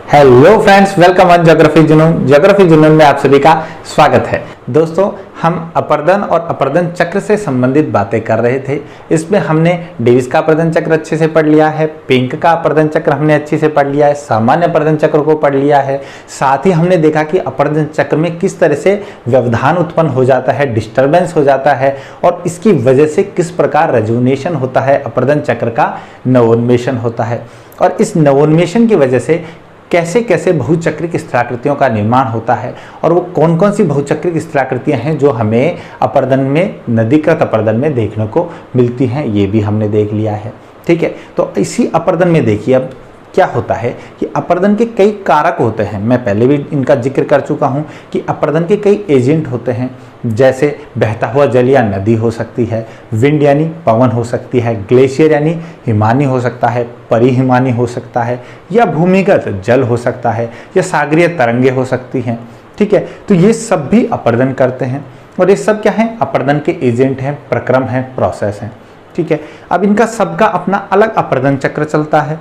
Hello friends, welcome on geography जुनून। Geography जुनून में आप सभी का स्वागत है। दोस्तों, हम अपर्दन और अपर्दन चक्र से संबंधित बातें कर रहे थे। इसमें हमने डेविस का अपर्दन चक्र अच्छे से पढ़ लिया है, पिंक का अपर्दन चक्र हमने अच्छे से पढ़ लिया है, सामान्य अपर्दन चक्र को पढ़ लिया है। साथ ही हमने देखा कि अपर्दन चक्र में किस तरह से व्यवधान उत्पन्न हो जाता है, डिस्टर्बेंस हो जाता है और इसकी वजह से किस प्रकार रेजोनेशन होता है, अपर्दन चक्र का नवोन्मेषण होता है और इस नवोन्मेषण की वजह से कैसे कैसे बहुचक्रिक स्थलाकृतियों का निर्माण होता है और वो कौन कौन सी बहुचक्रिक स्थलाकृतियां हैं जो हमें अपर्दन में, नदीकृत अपर्दन में देखने को मिलती हैं, ये भी हमने देख लिया है। ठीक है, तो इसी अपर्दन में देखिए अब क्या होता है कि अपर्दन के कई कारक होते हैं। मैं पहले भी इनका जिक्र कर चुका हूं कि अपर्दन के कई एजेंट होते हैं, जैसे बहता हुआ जल या नदी हो सकती है, विंड यानी पवन हो सकती है, ग्लेशियर यानी हिमानी हो सकता है, परिहिमानी हो सकता है, या भूमिगत जल हो सकता है, या सागरीय तरंगे हो सकती हैं। ठीक है, तो ये सब भी अपर्दन करते हैं और ये सब क्या है, अपर्दन के एजेंट हैं, प्रक्रम हैं, प्रोसेस हैं। ठीक है, अब इनका सबका अपना अलग अपर्दन चक्र चलता है,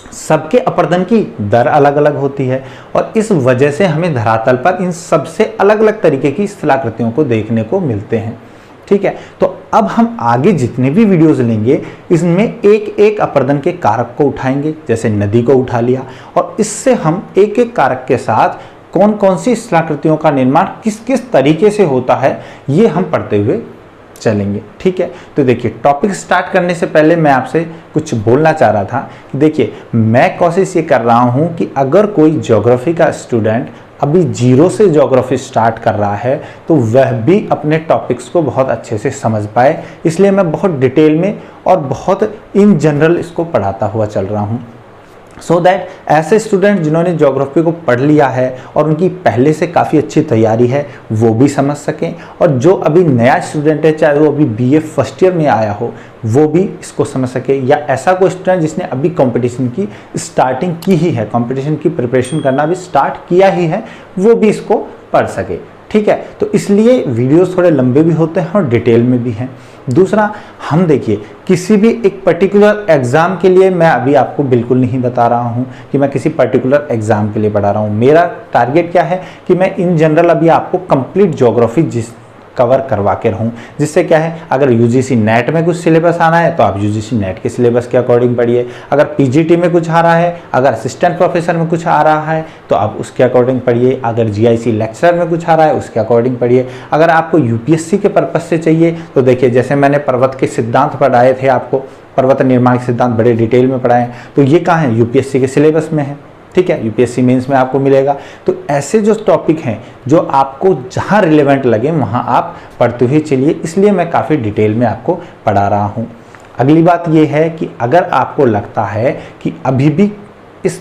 सबके अपर्दन की दर अलग अलग होती है और इस वजह से हमें धरातल पर इन सबसे अलग अलग तरीके की स्थलाकृतियों को देखने को मिलते हैं। ठीक है, तो अब हम आगे जितने भी वीडियोस लेंगे इसमें एक एक अपर्दन के कारक को उठाएंगे, जैसे नदी को उठा लिया, और इससे हम एक एक कारक के साथ कौन कौन सी स्थलाकृतियों का निर्माण किस किस तरीके से होता है ये हम पढ़ते हुए चलेंगे। ठीक है, तो देखिए टॉपिक स्टार्ट करने से पहले मैं आपसे कुछ बोलना चाह रहा था कि देखिए मैं कोशिश ये कर रहा हूँ कि अगर कोई ज्योग्राफी का स्टूडेंट अभी जीरो से ज्योग्राफी स्टार्ट कर रहा है तो वह भी अपने टॉपिक्स को बहुत अच्छे से समझ पाए, इसलिए मैं बहुत डिटेल में और बहुत इन जनरल इसको पढ़ाता हुआ चल रहा हूँ, सो दैट ऐसे स्टूडेंट जिन्होंने ज्योग्राफी को पढ़ लिया है और उनकी पहले से काफ़ी अच्छी तैयारी है वो भी समझ सकें, और जो अभी नया स्टूडेंट है चाहे वो अभी बीए फर्स्ट ईयर में आया हो वो भी इसको समझ सके, या ऐसा कोई स्टूडेंट जिसने अभी कंपटीशन की स्टार्टिंग की ही है, कंपटीशन की प्रिपरेशन करना भी स्टार्ट किया ही है, वो भी इसको पढ़ सके। ठीक है, तो इसलिए वीडियोस थोड़े लंबे भी होते हैं और डिटेल में भी हैं। दूसरा, हम देखिए किसी भी एक पर्टिकुलर एग्जाम के लिए मैं अभी आपको बिल्कुल नहीं बता रहा हूं कि मैं किसी पर्टिकुलर एग्जाम के लिए पढ़ा रहा हूं। मेरा टारगेट क्या है कि मैं इन जनरल अभी आपको कंप्लीट ज्योग्राफी कवर करवा के रहूं, जिससे क्या है, अगर यूजीसी नेट में कुछ सिलेबस आना है तो आप यूजीसी नेट के सिलेबस के अकॉर्डिंग पढ़िए, अगर पीजीटी में कुछ आ रहा है, अगर असिस्टेंट प्रोफेसर में कुछ आ रहा है तो आप उसके अकॉर्डिंग पढ़िए, अगर जीआईसी लेक्चरर में कुछ आ रहा है उसके अकॉर्डिंग पढ़िए, अगर आपको यूपीएससी के पर्पज से चाहिए तो देखिए जैसे मैंने पर्वत के सिद्धांत पढ़ाए थे, आपको पर्वत निर्माण के सिद्धांत बड़े डिटेल में पढ़ाए, तो ये कहाँ है, यूपीएससी के सिलेबस में है। ठीक है, यूपीएससी मेंस में आपको मिलेगा। तो ऐसे जो टॉपिक हैं जो आपको जहां रिलेवेंट लगे वहां आप पढ़ते हुए चलिए, इसलिए मैं काफ़ी डिटेल में आपको पढ़ा रहा हूं। अगली बात यह है कि अगर आपको लगता है कि अभी भी इस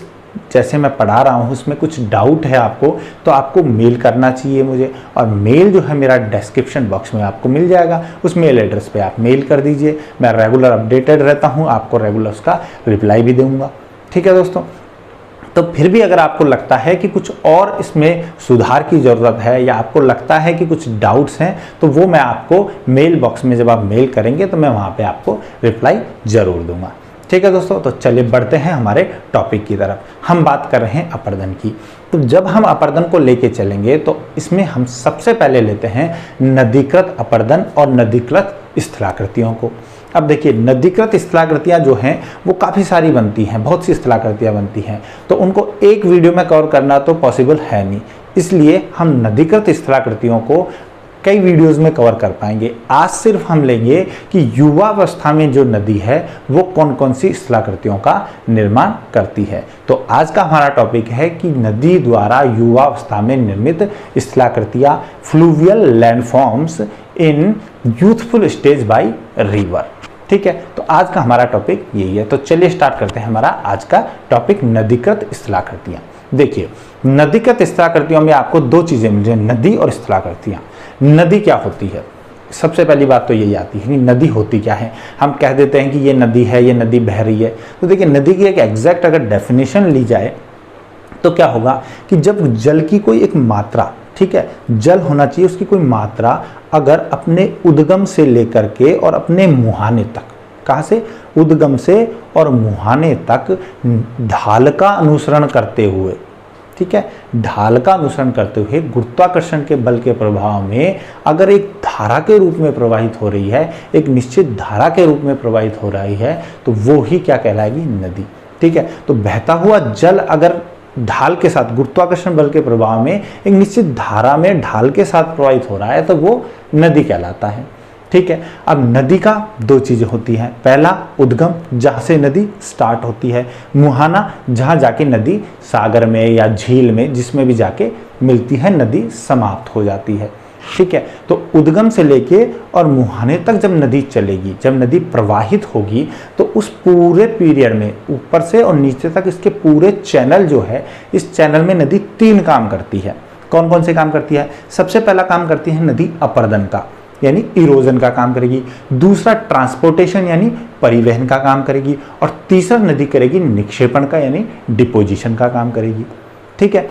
जैसे मैं पढ़ा रहा हूं उसमें कुछ डाउट है आपको, तो आपको मेल करना चाहिए मुझे, और मेल जो है मेरा डिस्क्रिप्शन बॉक्स में आपको मिल जाएगा, उस मेल एड्रेस पे आप मेल कर दीजिए। मैं रेगुलर अपडेटेड रहता हूँ, आपको रेगुलर उसका रिप्लाई भी दूंगा। ठीक है दोस्तों, तो फिर भी अगर आपको लगता है कि कुछ और इसमें सुधार की ज़रूरत है या आपको लगता है कि कुछ डाउट्स हैं तो वो मैं आपको मेल बॉक्स में जब आप मेल करेंगे तो मैं वहाँ पे आपको रिप्लाई ज़रूर दूंगा। ठीक है दोस्तों, तो चलिए बढ़ते हैं हमारे टॉपिक की तरफ। हम बात कर रहे हैं अपर्दन की। तो जब हम अपर्दन को लेके चलेंगे तो इसमें हम सबसे पहले लेते हैं नदीकृत अपर्दन और नदीकृत स्थलाकृतियों को। अब देखिए नदीकृत स्थलाकृतियाँ जो हैं वो काफ़ी सारी बनती हैं, बहुत सी स्थलाकृतियाँ बनती हैं, तो उनको एक वीडियो में कवर करना तो पॉसिबल है नहीं, इसलिए हम नदीकृत स्थलाकृतियों को कई वीडियोस में कवर कर पाएंगे। आज सिर्फ हम लेंगे कि युवावस्था में जो नदी है वो कौन कौन सी स्थलाकृतियों का निर्माण करती है। तो आज का हमारा टॉपिक है कि नदी द्वारा युवावस्था में निर्मित स्थलाकृतियां, fluvial landforms in youthful stage by river. ठीक है, तो आज का हमारा टॉपिक यही है। तो चलिए स्टार्ट करते हैं हमारा आज का टॉपिक, नदीकृत स्थलाकृतियां। देखिए नदीकृत स्थलाकृतियों में आपको दो चीजें मिल रही हैं, नदी और स्थलाकृतियां। नदी क्या होती है, सबसे पहली बात तो यही आती है कि नदी होती क्या है। हम कह देते हैं कि ये नदी है, ये नदी बह रही है, तो देखिए नदी की एक एग्जैक्ट अगर डेफिनेशन ली जाए तो क्या होगा कि जब जल की कोई एक मात्रा, ठीक है, जल होना चाहिए उसकी कोई मात्रा, अगर अपने उद्गम से लेकर के और अपने मुहाने तक कहाँ से? उद्गम से और मुहाने तक ढाल का अनुसरण करते हुए, ठीक है, ढाल का अनुसरण करते हुए गुरुत्वाकर्षण के बल के प्रभाव में अगर एक धारा के रूप में प्रवाहित हो रही है, एक निश्चित धारा के रूप में प्रवाहित हो रही है, तो वो ही क्या कहलाएगी? नदी। ठीक है, तो बहता हुआ जल अगर ढाल के साथ गुरुत्वाकर्षण बल के प्रभाव में एक निश्चित धारा में ढाल के साथ प्रवाहित हो रहा है तो वो नदी कहलाता है। ठीक है, अब नदी का दो चीजें होती हैं, पहला उद्गम जहां से नदी स्टार्ट होती है, मुहाना जहां जाके नदी सागर में या झील में जिसमें भी जाके मिलती है नदी समाप्त हो जाती है। ठीक है, तो उद्गम से लेके और मुहाने तक जब नदी चलेगी, जब नदी प्रवाहित होगी, तो उस पूरे पीरियड में ऊपर से और नीचे तक इसके पूरे चैनल जो है, इस चैनल में नदी 3 काम करती है। कौन कौन से काम करती है? सबसे पहला काम करती है नदी अपर्दन का, यानी इरोजन का काम करेगी। दूसरा ट्रांसपोर्टेशन यानी परिवहन का काम करेगी। और तीसरा नदी करेगी निक्षेपण का, यानी डिपोजिशन का काम करेगी। ठीक है,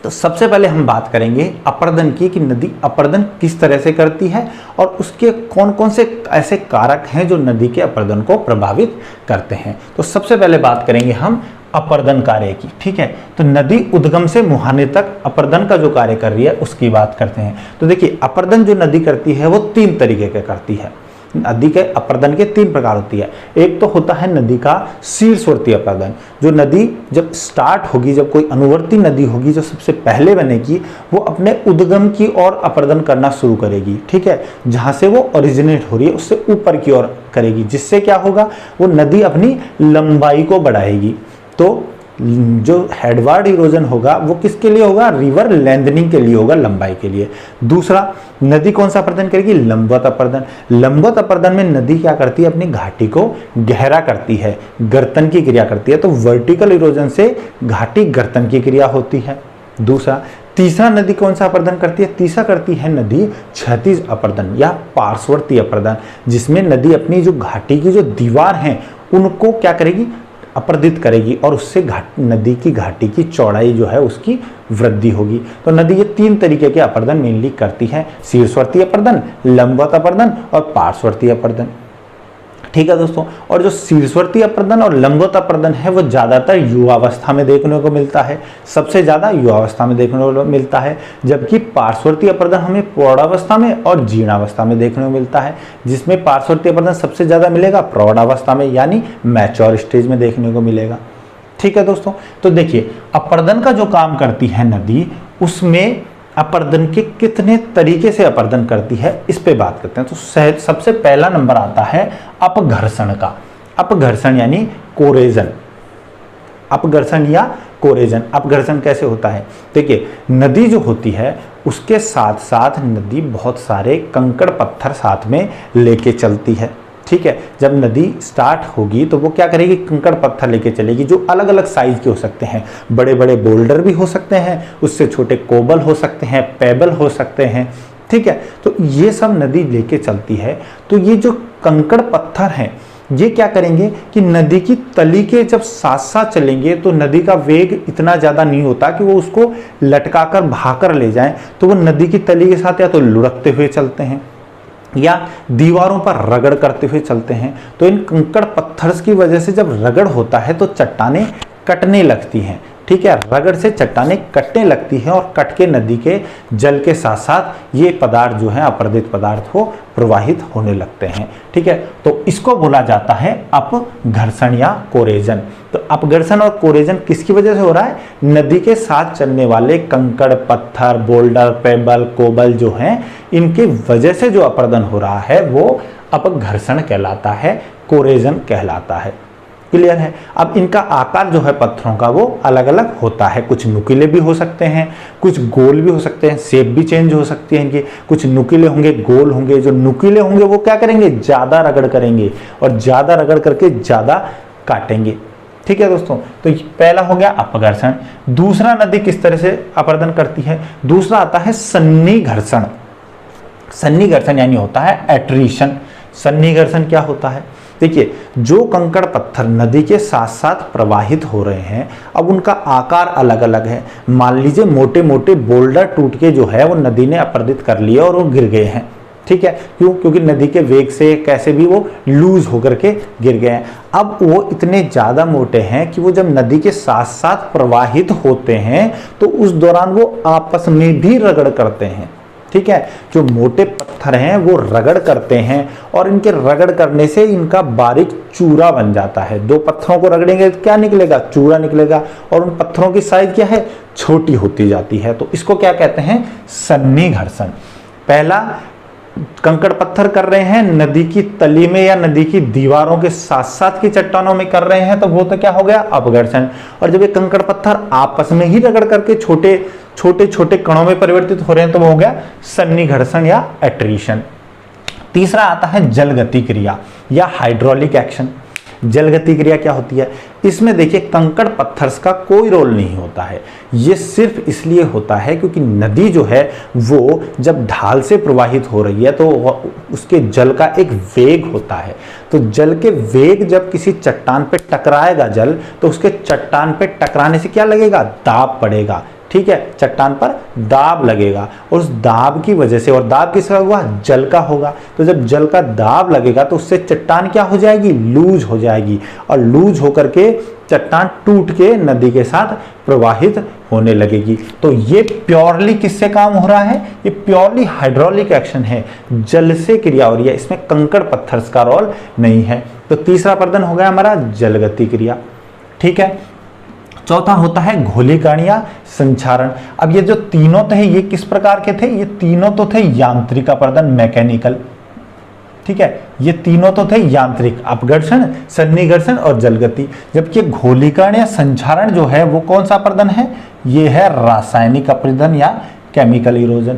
तो सबसे पहले हम बात करेंगे अपर्दन की, कि नदी अपर्दन किस तरह से करती है और उसके कौन कौन से ऐसे कारक हैं जो नदी के अपर्दन को प्रभावित करते हैं। तो सबसे पहले बात करेंगे हम अपर्दन कार्य की। ठीक है, तो नदी उद्गम से मुहाने तक अपर्दन का जो कार्य कर रही है उसकी बात करते हैं। तो देखिए, अपर्दन जो नदी करती है वो 3 तरीके के करती है। नदी के अपर्दन के 3 प्रकार होती है। एक तो होता है नदी का शीर्षवर्ती अपर्दन, जो नदी जब स्टार्ट होगी, जब कोई अनुवर्ती नदी होगी जो सबसे पहले बनेगी, वो अपने उद्गम की ओर अपर्दन करना शुरू करेगी। ठीक है, जहां से वो ओरिजिनेट हो रही है उससे ऊपर की ओर करेगी, जिससे क्या होगा, वो नदी अपनी लंबाई को बढ़ाएगी। तो जो हेडवार्ड इरोजन होगा वो किसके लिए होगा? रिवर लेंथनिंग के लिए होगा, लंबाई के लिए। दूसरा, नदी कौन सा अपर्दन करेगी? लंबवत अपर्दन। लंबवत अपर्दन में नदी क्या करती है? अपनी घाटी को गहरा करती है, गर्तन की क्रिया करती है। तो वर्टिकल इरोजन से घाटी गर्तन की क्रिया होती है। दूसरा, तीसरा नदी कौन सा अपर्दन करती है? तीसरा करती है नदी क्षैतिज अपर्दन या पार्श्ववर्ती अपर्दन, जिसमें नदी अपनी जो घाटी की जो दीवार है उनको क्या करेगी? अपर्दित करेगी और उससे नदी की घाटी की चौड़ाई जो है उसकी वृद्धि होगी। तो नदी ये 3 तरीके के अपर्दन मेनली करती है, शीर्षवर्ती अपर्दन, लंबवत अपर्दन और पार्श्ववर्ती अपर्दन। ठीक है दोस्तों, और जो शीर्षवर्ती अपर्दन और लंबवत अपर्दन है वो ज्यादातर युवावस्था में देखने को मिलता है, सबसे ज्यादा युवावस्था में देखने को मिलता है, जबकि पार्श्ववर्ती अपर्दन हमें प्रौढ़ावस्था में और जीर्णावस्था में देखने को मिलता है, जिसमें पार्श्ववर्ती अपर्दन सबसे ज्यादा मिलेगा प्रौढ़ावस्था में, यानी मैच्योर स्टेज में देखने को मिलेगा। ठीक है दोस्तों, तो देखिए अपर्दन का जो काम करती है नदी, उसमें अपर्दन के कितने तरीके से अपर्दन करती है इस पे बात करते हैं। तो सबसे पहला नंबर आता है अपघर्षण का। अपघर्षण यानी कोरेजन। अपघर्षण या कोरेजन। अपघर्षण कैसे होता है? देखिए, नदी जो होती है उसके साथ साथ नदी बहुत सारे कंकड़ पत्थर साथ में लेके चलती है। ठीक है, जब नदी स्टार्ट होगी तो वो क्या करेगी? कंकड़ पत्थर लेके चलेगी, जो अलग अलग साइज के हो सकते हैं। बड़े बड़े बोल्डर भी हो सकते हैं, उससे छोटे कोबल हो सकते हैं, पेबल हो सकते हैं। ठीक है, तो ये सब नदी लेके चलती है। तो ये जो कंकड़ पत्थर हैं ये क्या करेंगे कि नदी की तली के जब साथ साथ चलेंगे तो नदी का वेग इतना ज़्यादा नहीं होता कि वो उसको लटकाकर भाकर ले जाएं, तो वो नदी की तली के साथ या तो लुढ़कते हुए चलते हैं या दीवारों पर रगड़ करते हुए चलते हैं। तो इन कंकड़ पत्थर की वजह से जब रगड़ होता है तो चट्टानें कटने लगती हैं। ठीक है, रगड़ से चट्टानें कटने लगती हैं और कट के नदी के जल के साथ साथ ये पदार्थ जो है अपर्दित पदार्थ वो प्रवाहित होने लगते हैं। ठीक है, तो इसको बोला जाता है अपघर्षण या कोरेजन। तो अपघर्षण और कोरेजन किसकी वजह से हो रहा है? नदी के साथ चलने वाले कंकड़ पत्थर, बोल्डर, पेबल, कोबल जो हैं, इनके वजह से जो अपर्दन हो रहा है वो अपघर्षण कहलाता है, कोरेजन कहलाता है। क्लियर है? अब इनका आकार जो है पत्थरों का वो अलग अलग होता है, कुछ नुकीले भी हो सकते हैं, कुछ गोल भी हो सकते हैं, शेप भी चेंज हो सकती है इनकी। कुछ नुकीले होंगे, गोल होंगे। जो नुकीले होंगे वो क्या करेंगे? ज्यादा रगड़ करेंगे और ज्यादा रगड़ करके ज्यादा काटेंगे। ठीक है दोस्तों, तो पहला हो गया अपघर्षण। दूसरा नदी किस तरह से अपर्दन करती है? दूसरा आता है सन्निघर्षण। सन्निघर्षण यानी होता है एट्रीशन। सन्निघर्षण क्या होता है? देखिए, जो कंकड़ पत्थर नदी के साथ साथ प्रवाहित हो रहे हैं, अब उनका आकार अलग अलग है। मान लीजिए मोटे मोटे बोल्डर टूट के जो है वो नदी ने अपर्दित कर लिया और वो गिर गए हैं। ठीक है, क्यों? क्योंकि नदी के वेग से कैसे भी वो लूज होकर के गिर गए हैं। अब वो इतने ज्यादा मोटे हैं कि वो जब नदी के साथ साथ प्रवाहित होते हैं तो उस दौरान वो आपस में भी रगड़ करते हैं। ठीक है, जो मोटे पत्थर हैं वो रगड़ करते हैं और इनके रगड़ करने से इनका बारीक चूरा बन जाता है। दो पत्थरों को रगड़ेंगे तो क्या निकलेगा? चूरा निकलेगा। और उन पत्थरों की साइज क्या है? छोटी होती जाती है। तो इसको क्या कहते हैं? सन्नी घर्षण। पहला, कंकड़ पत्थर कर रहे हैं नदी की तली में या नदी की दीवारों के साथ साथ की चट्टानों में कर रहे हैं, तो वो तो क्या हो गया? अपघर्षण। और जब ये कंकड़ पत्थर आपस में ही रगड़ करके छोटे छोटे कणों में परिवर्तित हो रहे हैं तो वो हो गया सन्नी घर्षण या एट्रीशन। तीसरा आता है जलगति क्रिया या हाइड्रोलिक एक्शन। जलगति क्रिया क्या होती है? इसमें देखिए कंकड़ पत्थर का कोई रोल नहीं होता है। ये सिर्फ इसलिए होता है क्योंकि नदी जो है वो जब ढाल से प्रवाहित हो रही है तो उसके जल का एक वेग होता है। तो जल के वेग जब किसी चट्टान पे टकराएगा जल, तो उसके चट्टान पे टकराने से क्या लगेगा? दाब पड़ेगा। ठीक है, चट्टान पर दाब लगेगा और उस दाब की वजह से, और दाब किसका हुआ? जल का होगा। तो जब जल का दाब लगेगा तो उससे चट्टान क्या हो जाएगी? लूज हो जाएगी और लूज होकर के चट्टान टूट के नदी के साथ प्रवाहित होने लगेगी। तो ये प्योरली किससे काम हो रहा है? ये प्योरली हाइड्रोलिक एक्शन है, जल से क्रिया हो रही है, इसमें कंकड़ पत्थर का रोल नहीं है। तो तीसरा प्रदन हो गया हमारा जलगति क्रिया। ठीक है, चौथा होता है घोलीकरण या संचारण। अब ये जो तीनों थे ये किस प्रकार के थे? ये तीनों तो थे यांत्रिक अपर्दन, मैकेनिकल। ठीक है, ये तीनों तो थे यांत्रिक, अपघर्षण, सन्निघर्षण और जलगति। जबकि घोलीकरण या संचारण जो है वो कौन सा अपर्दन है? ये है रासायनिक अपर्दन या केमिकल इरोजन।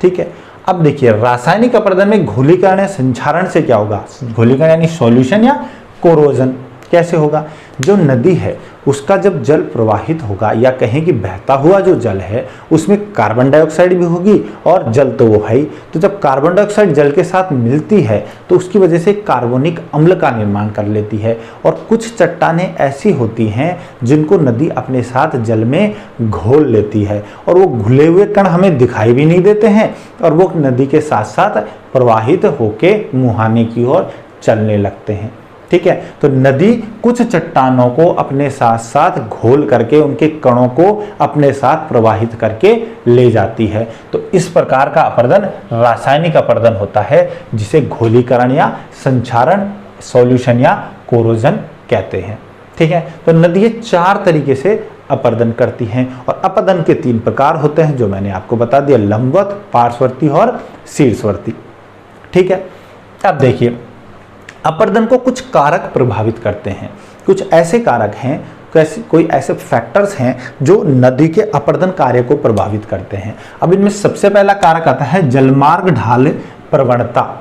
ठीक है, अब देखिए रासायनिक अपर्दन में घोलीकरण या संचारण से क्या होगा? घोलीकरण यानी सॉल्यूशन या कोरोजन। कैसे होगा? जो नदी है उसका जब जल प्रवाहित होगा या कहें कि बहता हुआ जो जल है उसमें कार्बन डाइऑक्साइड भी होगी और जल तो वो है ही। तो जब कार्बन डाइऑक्साइड जल के साथ मिलती है तो उसकी वजह से कार्बोनिक अम्ल का निर्माण कर लेती है। और कुछ चट्टानें ऐसी होती हैं जिनको नदी अपने साथ जल में घोल लेती है और वो घुले हुए कण हमें दिखाई भी नहीं देते हैं और वो नदी के साथ साथ प्रवाहित होके मुहाने की ओर चलने लगते हैं। ठीक है, तो नदी कुछ चट्टानों को अपने साथ साथ घोल करके उनके कणों को अपने साथ प्रवाहित करके ले जाती है। तो इस प्रकार का अपर्दन रासायनिक अपर्दन होता है जिसे घोलीकरण या संचारण, सॉल्यूशन या कोरोजन कहते हैं। ठीक है, तो नदी ये चार तरीके से अपर्दन करती हैं और अपर्दन के तीन प्रकार होते हैं जो मैंने आपको बता दिया, लंबवत, पार्श्ववर्ती और शीर्षवर्ती। ठीक है, अब देखिए अपर्दन को कुछ कारक प्रभावित करते हैं। कुछ ऐसे कारक हैं, कोई ऐसे फैक्टर्स हैं जो नदी के अपर्दन कार्य को प्रभावित करते हैं। अब इनमें सबसे पहला कारक आता है जलमार्ग ढाल प्रवणता।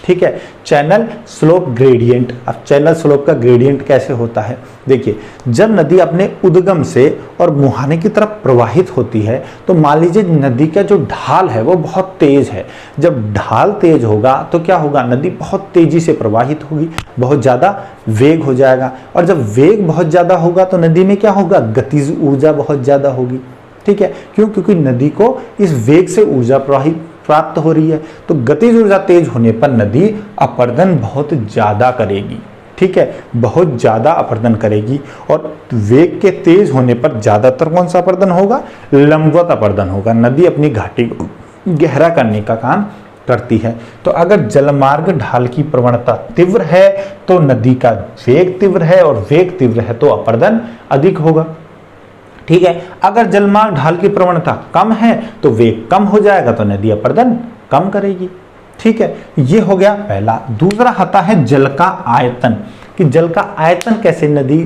ठीक है, चैनल स्लोप ग्रेडियंट। अब चैनल स्लोप का ग्रेडियंट कैसे होता है? देखिए, जब नदी अपने उद्गम से और मुहाने की तरफ प्रवाहित होती है तो मान लीजिए नदी का जो ढाल है वो बहुत तेज है। जब ढाल तेज होगा तो क्या होगा? नदी बहुत तेजी से प्रवाहित होगी, बहुत ज़्यादा वेग हो जाएगा। और जब वेग बहुत ज़्यादा होगा तो नदी में क्या होगा? गतिज ऊर्जा बहुत ज़्यादा होगी। ठीक है, क्यों? क्योंकि नदी को इस वेग से ऊर्जा प्राप्त हो रही है। तो गतिज ऊर्जा तेज होने पर नदी अपर्दन बहुत ज्यादा करेगी। ठीक है, बहुत ज्यादा अपर्दन करेगी। और वेग के तेज होने पर ज्यादातर कौन सा अपर्दन होगा? लंबवत अपर्दन होगा। नदी अपनी घाटी को गहरा करने का काम करती है। तो अगर जलमार्ग ढाल की प्रवणता तीव्र है तो नदी का वेग तीव्र है और वेग तीव्र है तो अपर्दन अधिक होगा। ठीक है, अगर जलमार्ग ढाल की प्रवणता कम है तो वेग कम हो जाएगा तो नदी अपर्दन कम करेगी। ठीक है, ये हो गया पहला। दूसरा आता है जल का आयतन, कि जल का आयतन कैसे नदी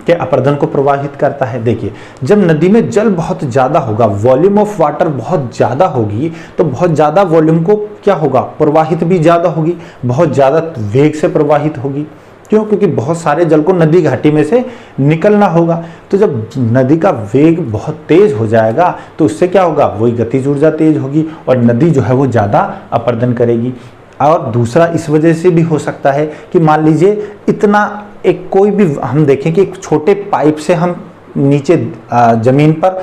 के अपर्दन को प्रभावित करता है। देखिए, जब नदी में जल बहुत ज्यादा होगा, वॉल्यूम ऑफ वाटर बहुत ज्यादा होगी, तो बहुत ज्यादा वॉल्यूम को क्या होगा? प्रवाहित भी ज्यादा होगी, बहुत ज्यादा वेग से प्रवाहित होगी। क्यों? क्योंकि बहुत सारे जल को नदी घाटी में से निकलना होगा। तो जब नदी का वेग बहुत तेज हो जाएगा तो उससे क्या होगा? वही गतिज ऊर्जा तेज होगी और नदी जो है वो ज्यादा अपर्दन करेगी। और दूसरा इस वजह से भी हो सकता है कि मान लीजिए इतना एक कोई भी हम देखें कि एक छोटे पाइप से हम नीचे जमीन पर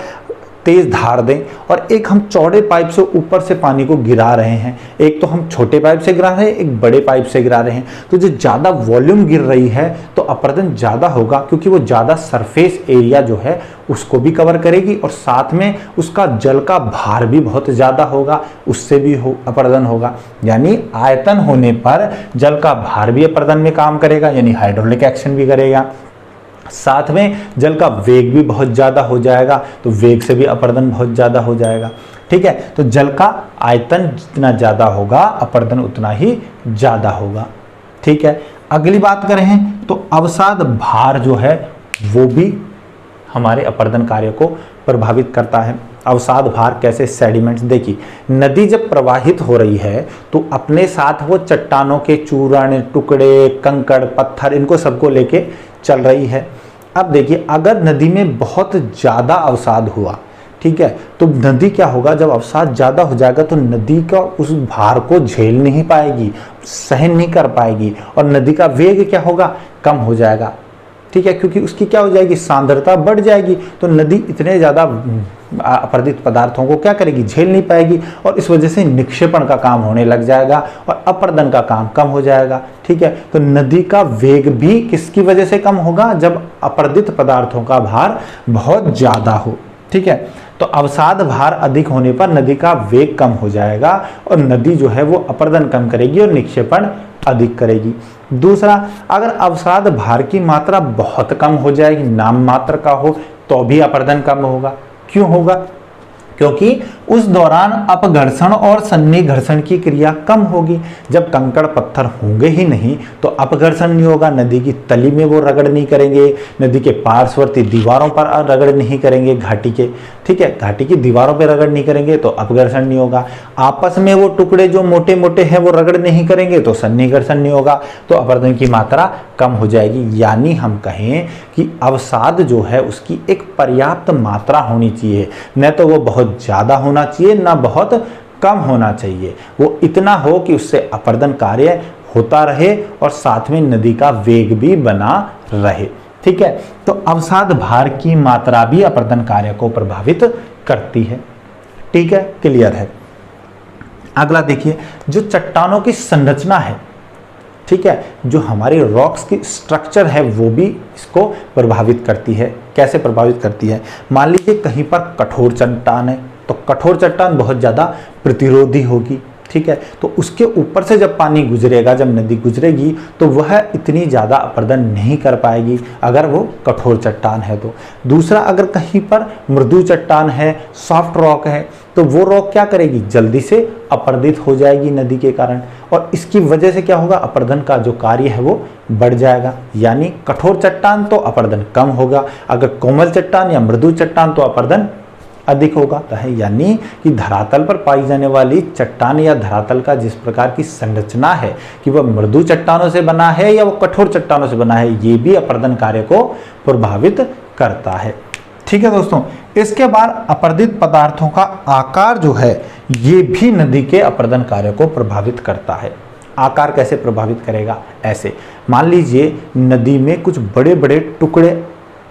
तेज धार दें और एक हम चौड़े पाइप से ऊपर से पानी को गिरा रहे हैं, एक तो हम छोटे पाइप से गिरा रहे हैं, एक बड़े पाइप से गिरा रहे हैं, तो जो ज़्यादा वॉल्यूम गिर रही है तो अपरदन ज़्यादा होगा, क्योंकि वो ज़्यादा सरफेस एरिया जो है उसको भी कवर करेगी और साथ में उसका जल का भार भी बहुत ज़्यादा होगा, उससे भी अपरदन होगा। यानी आयतन होने पर जल का भार भी अपरदन में काम करेगा, यानी हाइड्रोलिक एक्शन भी करेगा। साथ में जल का वेग भी बहुत ज़्यादा हो जाएगा, तो वेग से भी अपरदन बहुत ज़्यादा हो जाएगा। ठीक है, तो जल का आयतन जितना ज़्यादा होगा अपरदन उतना ही ज़्यादा होगा। ठीक है, अगली बात करें तो अवसाद भार जो है वो भी हमारे अपरदन कार्य को प्रभावित करता है। अवसाद भार कैसे? सेडिमेंट्स। देखिए, नदी जब प्रवाहित हो रही है तो अपने साथ वो चट्टानों के चूर्ण, टुकड़े, कंकड़, पत्थर, इनको सबको लेके चल रही है। अब देखिए, अगर नदी में बहुत ज़्यादा अवसाद हुआ, ठीक है, तो नदी क्या होगा, जब अवसाद ज़्यादा हो जाएगा तो नदी का उस भार को झेल नहीं पाएगी, सहन नहीं कर पाएगी और नदी का वेग क्या होगा, कम हो जाएगा। ठीक है, क्योंकि उसकी क्या हो जाएगी, सांद्रता बढ़ जाएगी, तो नदी इतने ज़्यादा अपरदित पदार्थों को क्या करेगी, झेल नहीं पाएगी और इस वजह से निक्षेपण का काम होने लग जाएगा और अपरदन का काम कम हो जाएगा। ठीक है, तो नदी का वेग भी किसकी वजह से कम होगा, जब अपरदित पदार्थों का भार बहुत ज़्यादा हो। ठीक है, तो अवसाद भार अधिक होने पर नदी का वेग कम हो जाएगा और नदी जो है वो अपरदन कम करेगी और निक्षेपण अधिक करेगी। दूसरा, अगर अवसाद भार की मात्रा बहुत कम हो जाएगी, नाम मात्र का हो, तो भी अपरदन कम होगा। क्यों होगा? क्योंकि उस दौरान अपघर्षण और सन्निघर्षण की क्रिया कम होगी। जब कंकड़ पत्थर होंगे ही नहीं तो अपघर्षण नहीं होगा, नदी की तली में वो रगड़ नहीं करेंगे, नदी के पार्श्ववर्ती दीवारों पर रगड़ नहीं करेंगे, घाटी के, ठीक है, घाटी की दीवारों पर रगड़ नहीं करेंगे तो अपघर्षण नहीं होगा। आपस में वो टुकड़े जो मोटे मोटे हैं वो रगड़ नहीं करेंगे तो सन्निघर्षण नहीं होगा, तो अपरदन की मात्रा कम हो जाएगी। यानी हम कहें कि अवसाद जो है उसकी एक पर्याप्त मात्रा होनी चाहिए, न तो वो बहुत ज़्यादा होना चाहिए ना बहुत कम होना चाहिए, वो इतना हो कि उससे अपरदन कार्य होता रहे और साथ में नदी का वेग भी बना रहे। ठीक है, तो अवसाद भार की मात्रा भी अपरदन कार्य को प्रभावित करती है। ठीक है, क्लियर है। अगला देखिए, जो चट्टानों की संरचना है, ठीक है, जो हमारी रॉक्स की स्ट्रक्चर है वो भी इसको प्रभावित करती है। कैसे प्रभावित करती है? मान लीजिए कहीं पर कठोर चट्टान है तो कठोर चट्टान बहुत ज़्यादा प्रतिरोधी होगी। ठीक है, तो उसके ऊपर से जब पानी गुजरेगा, जब नदी गुजरेगी तो वह इतनी ज़्यादा अपरदन नहीं कर पाएगी अगर वो कठोर चट्टान है तो। दूसरा, अगर कहीं पर मृदु चट्टान है, सॉफ्ट रॉक है, तो वो रॉक क्या करेगी, जल्दी से अपरदित हो जाएगी नदी के कारण और इसकी वजह से क्या होगा, अपरदन का जो कार्य है वो बढ़ जाएगा। यानी कठोर चट्टान तो अपरदन कम होगा, अगर कोमल चट्टान या मृदु चट्टान तो अपरदन अधिक होगा है। यानी कि धरातल पर पाई जाने वाली चट्टान या धरातल का जिस प्रकार की संरचना है कि वह मृदु चट्टानों से बना है या वो कठोर चट्टानों से बना है, ये भी अपरदन कार्य को प्रभावित करता है। ठीक है दोस्तों, इसके बाद अपरदित पदार्थों का आकार जो है ये भी नदी के अपरदन कार्य को प्रभावित करता है। आकार कैसे प्रभावित करेगा? ऐसे मान लीजिए नदी में कुछ बड़े बड़े टुकड़े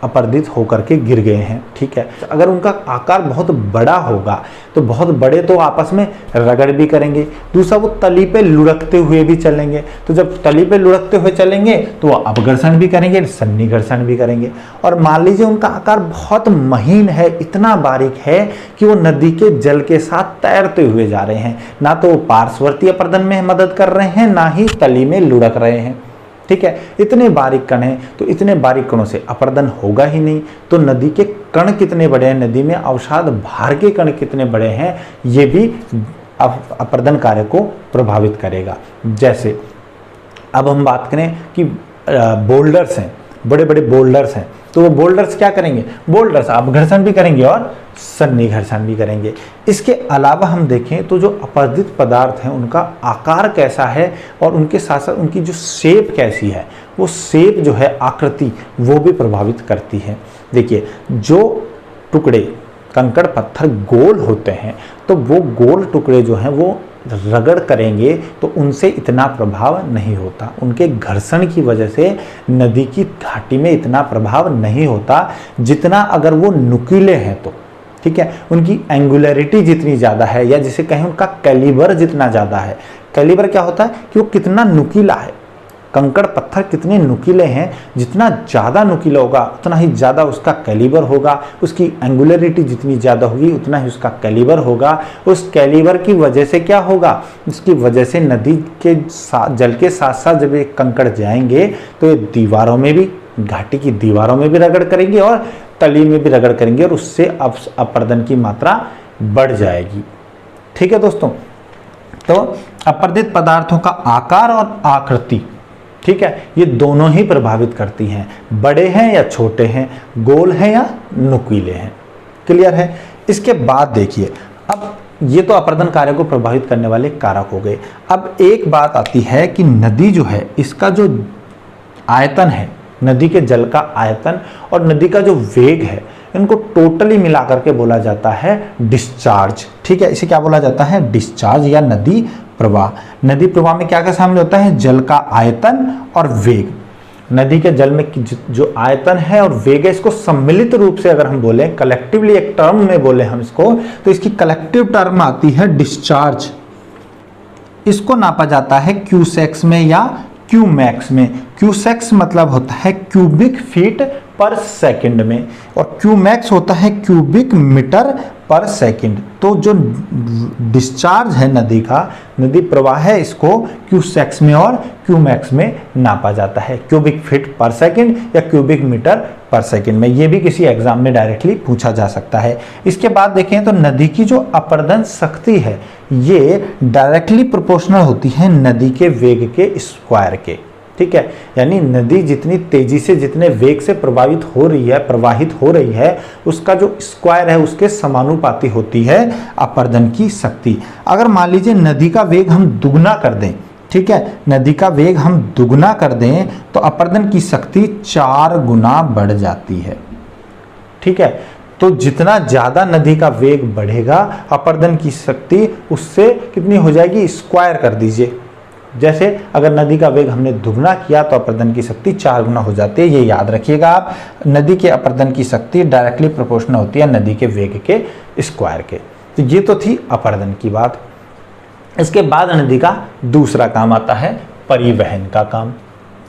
अपरदित होकर के गिर गए हैं। ठीक है, अगर उनका आकार बहुत बड़ा होगा तो बहुत बड़े तो आपस में रगड़ भी करेंगे, दूसरा वो तली पे लुढ़कते हुए भी चलेंगे, तो जब तली पे लुढ़कते हुए चलेंगे तो वो अपघर्षण भी करेंगे, सन्निघर्षण भी करेंगे। और मान लीजिए उनका आकार बहुत महीन है, इतना बारीक है कि वो नदी के जल के साथ तैरते हुए जा रहे हैं, ना तो वो पार्श्ववर्ती अपरदन में मदद कर रहे हैं ना ही तली में लुढ़क रहे हैं। ठीक है, इतने बारीक कण हैं तो इतने बारीक कणों से अपरदन होगा ही नहीं। तो नदी के कण कितने बड़े हैं, नदी में अवसाद भार के कण कितने बड़े हैं, ये भी अपरदन कार्य को प्रभावित करेगा। जैसे अब हम बात करें कि बोल्डर्स हैं, बड़े बड़े बोल्डर्स हैं, तो वो बोल्डर्स क्या करेंगे, बोल्डर्स अपघर्षण भी करेंगे और सन्निघर्षण भी करेंगे। इसके अलावा हम देखें तो जो अपरदित पदार्थ हैं उनका आकार कैसा है और उनके साथ साथ उनकी जो शेप कैसी है, वो शेप जो है, आकृति, वो भी प्रभावित करती है। देखिए, जो टुकड़े कंकड़ पत्थर गोल होते हैं तो वो गोल टुकड़े जो हैं वो रगड़ करेंगे तो उनसे इतना प्रभाव नहीं होता, उनके घर्षण की वजह से नदी की घाटी में इतना प्रभाव नहीं होता जितना अगर वो नुकीले हैं तो। ठीक है, उनकी एंगुलरिटी जितनी ज़्यादा है, या जिसे कहें उनका कैलिबर जितना ज़्यादा है। कैलिबर क्या होता है कि वो कितना नुकीला है, कंकड़ पत्थर कितने नुकीले हैं, जितना ज़्यादा नुकीला होगा उतना ही ज़्यादा उसका कैलिबर होगा, उसकी एंगुलरिटी जितनी ज़्यादा होगी उतना ही उसका कैलिबर होगा। उस कैलिबर की वजह से क्या होगा, उसकी वजह से नदी के जल के साथ साथ जब ये कंकड़ जाएंगे तो ये दीवारों में भी, घाटी की दीवारों में भी रगड़ करेंगे और तली में भी रगड़ करेंगे, और उससे अपरदन की मात्रा बढ़ जाएगी। ठीक है दोस्तों, तो अपरदित पदार्थों का आकार और आकृति, ठीक है, ये दोनों ही प्रभावित करती हैं, बड़े हैं या छोटे हैं, गोल हैं या नुकीले हैं। क्लियर है। इसके बाद देखिए, अब ये तो अपरदन कार्य को प्रभावित करने वाले कारक हो गए। अब एक बात आती है कि नदी जो है, इसका जो आयतन है, नदी के जल का आयतन और नदी का जो वेग है, इनको टोटली मिला करके बोला जाता है डिस्चार्ज। ठीक है, इसे क्या बोला जाता है, डिस्चार्ज या नदी प्रवाह। नदी प्रवाह में क्या क्या शामिल होता है, जल का आयतन और वेग। नदी के जल में जो आयतन है और वेग है, इसको सम्मिलित रूप से अगर हम बोले, कलेक्टिवली एक टर्म में बोले हम इसको, तो इसकी कलेक्टिव टर्म आती है डिस्चार्ज। इसको नापा जाता है क्यूसेक्स में या क्यूमैक्स में। क्यूसेक्स मतलब होता है क्यूबिक फीट पर सेकंड में, और क्यूमैक्स होता है क्यूबिक मीटर पर सेकंड। तो जो डिस्चार्ज है नदी का, नदी प्रवाह है, इसको क्यूसेक्स में और क्यूमैक्स में नापा जाता है, क्यूबिक फीट पर सेकंड या क्यूबिक मीटर पर सेकंड में। ये भी किसी एग्जाम में डायरेक्टली पूछा जा सकता है। इसके बाद देखें तो नदी की जो अपरदन शक्ति है, ये डायरेक्टली प्रोपोर्शनल होती है नदी के वेग के स्क्वायर के। ठीक है, यानी नदी जितनी तेजी से, जितने वेग से प्रवाहित हो रही है, उसका जो स्क्वायर है उसके समानुपाती होती है अपरदन की शक्ति। अगर मान लीजिए नदी का वेग हम दुगना कर दें, ठीक है, नदी का वेग हम दुगना कर दें तो अपरदन की शक्ति 4 गुना बढ़ जाती है। ठीक है, तो जितना ज्यादा नदी का वेग बढ़ेगा, अपरदन की शक्ति उससे कितनी हो जाएगी, स्क्वायर कर दीजिए। जैसे अगर नदी का वेग हमने दुगना किया तो अपरदन की शक्ति 4 गुना हो जाती है। ये याद रखिएगा आप, नदी के अपरदन की शक्ति डायरेक्टली प्रोपोर्शनल होती है नदी के वेग के स्क्वायर के। तो ये तो थी अपरदन की बात। इसके बाद नदी का दूसरा काम आता है परिवहन का काम,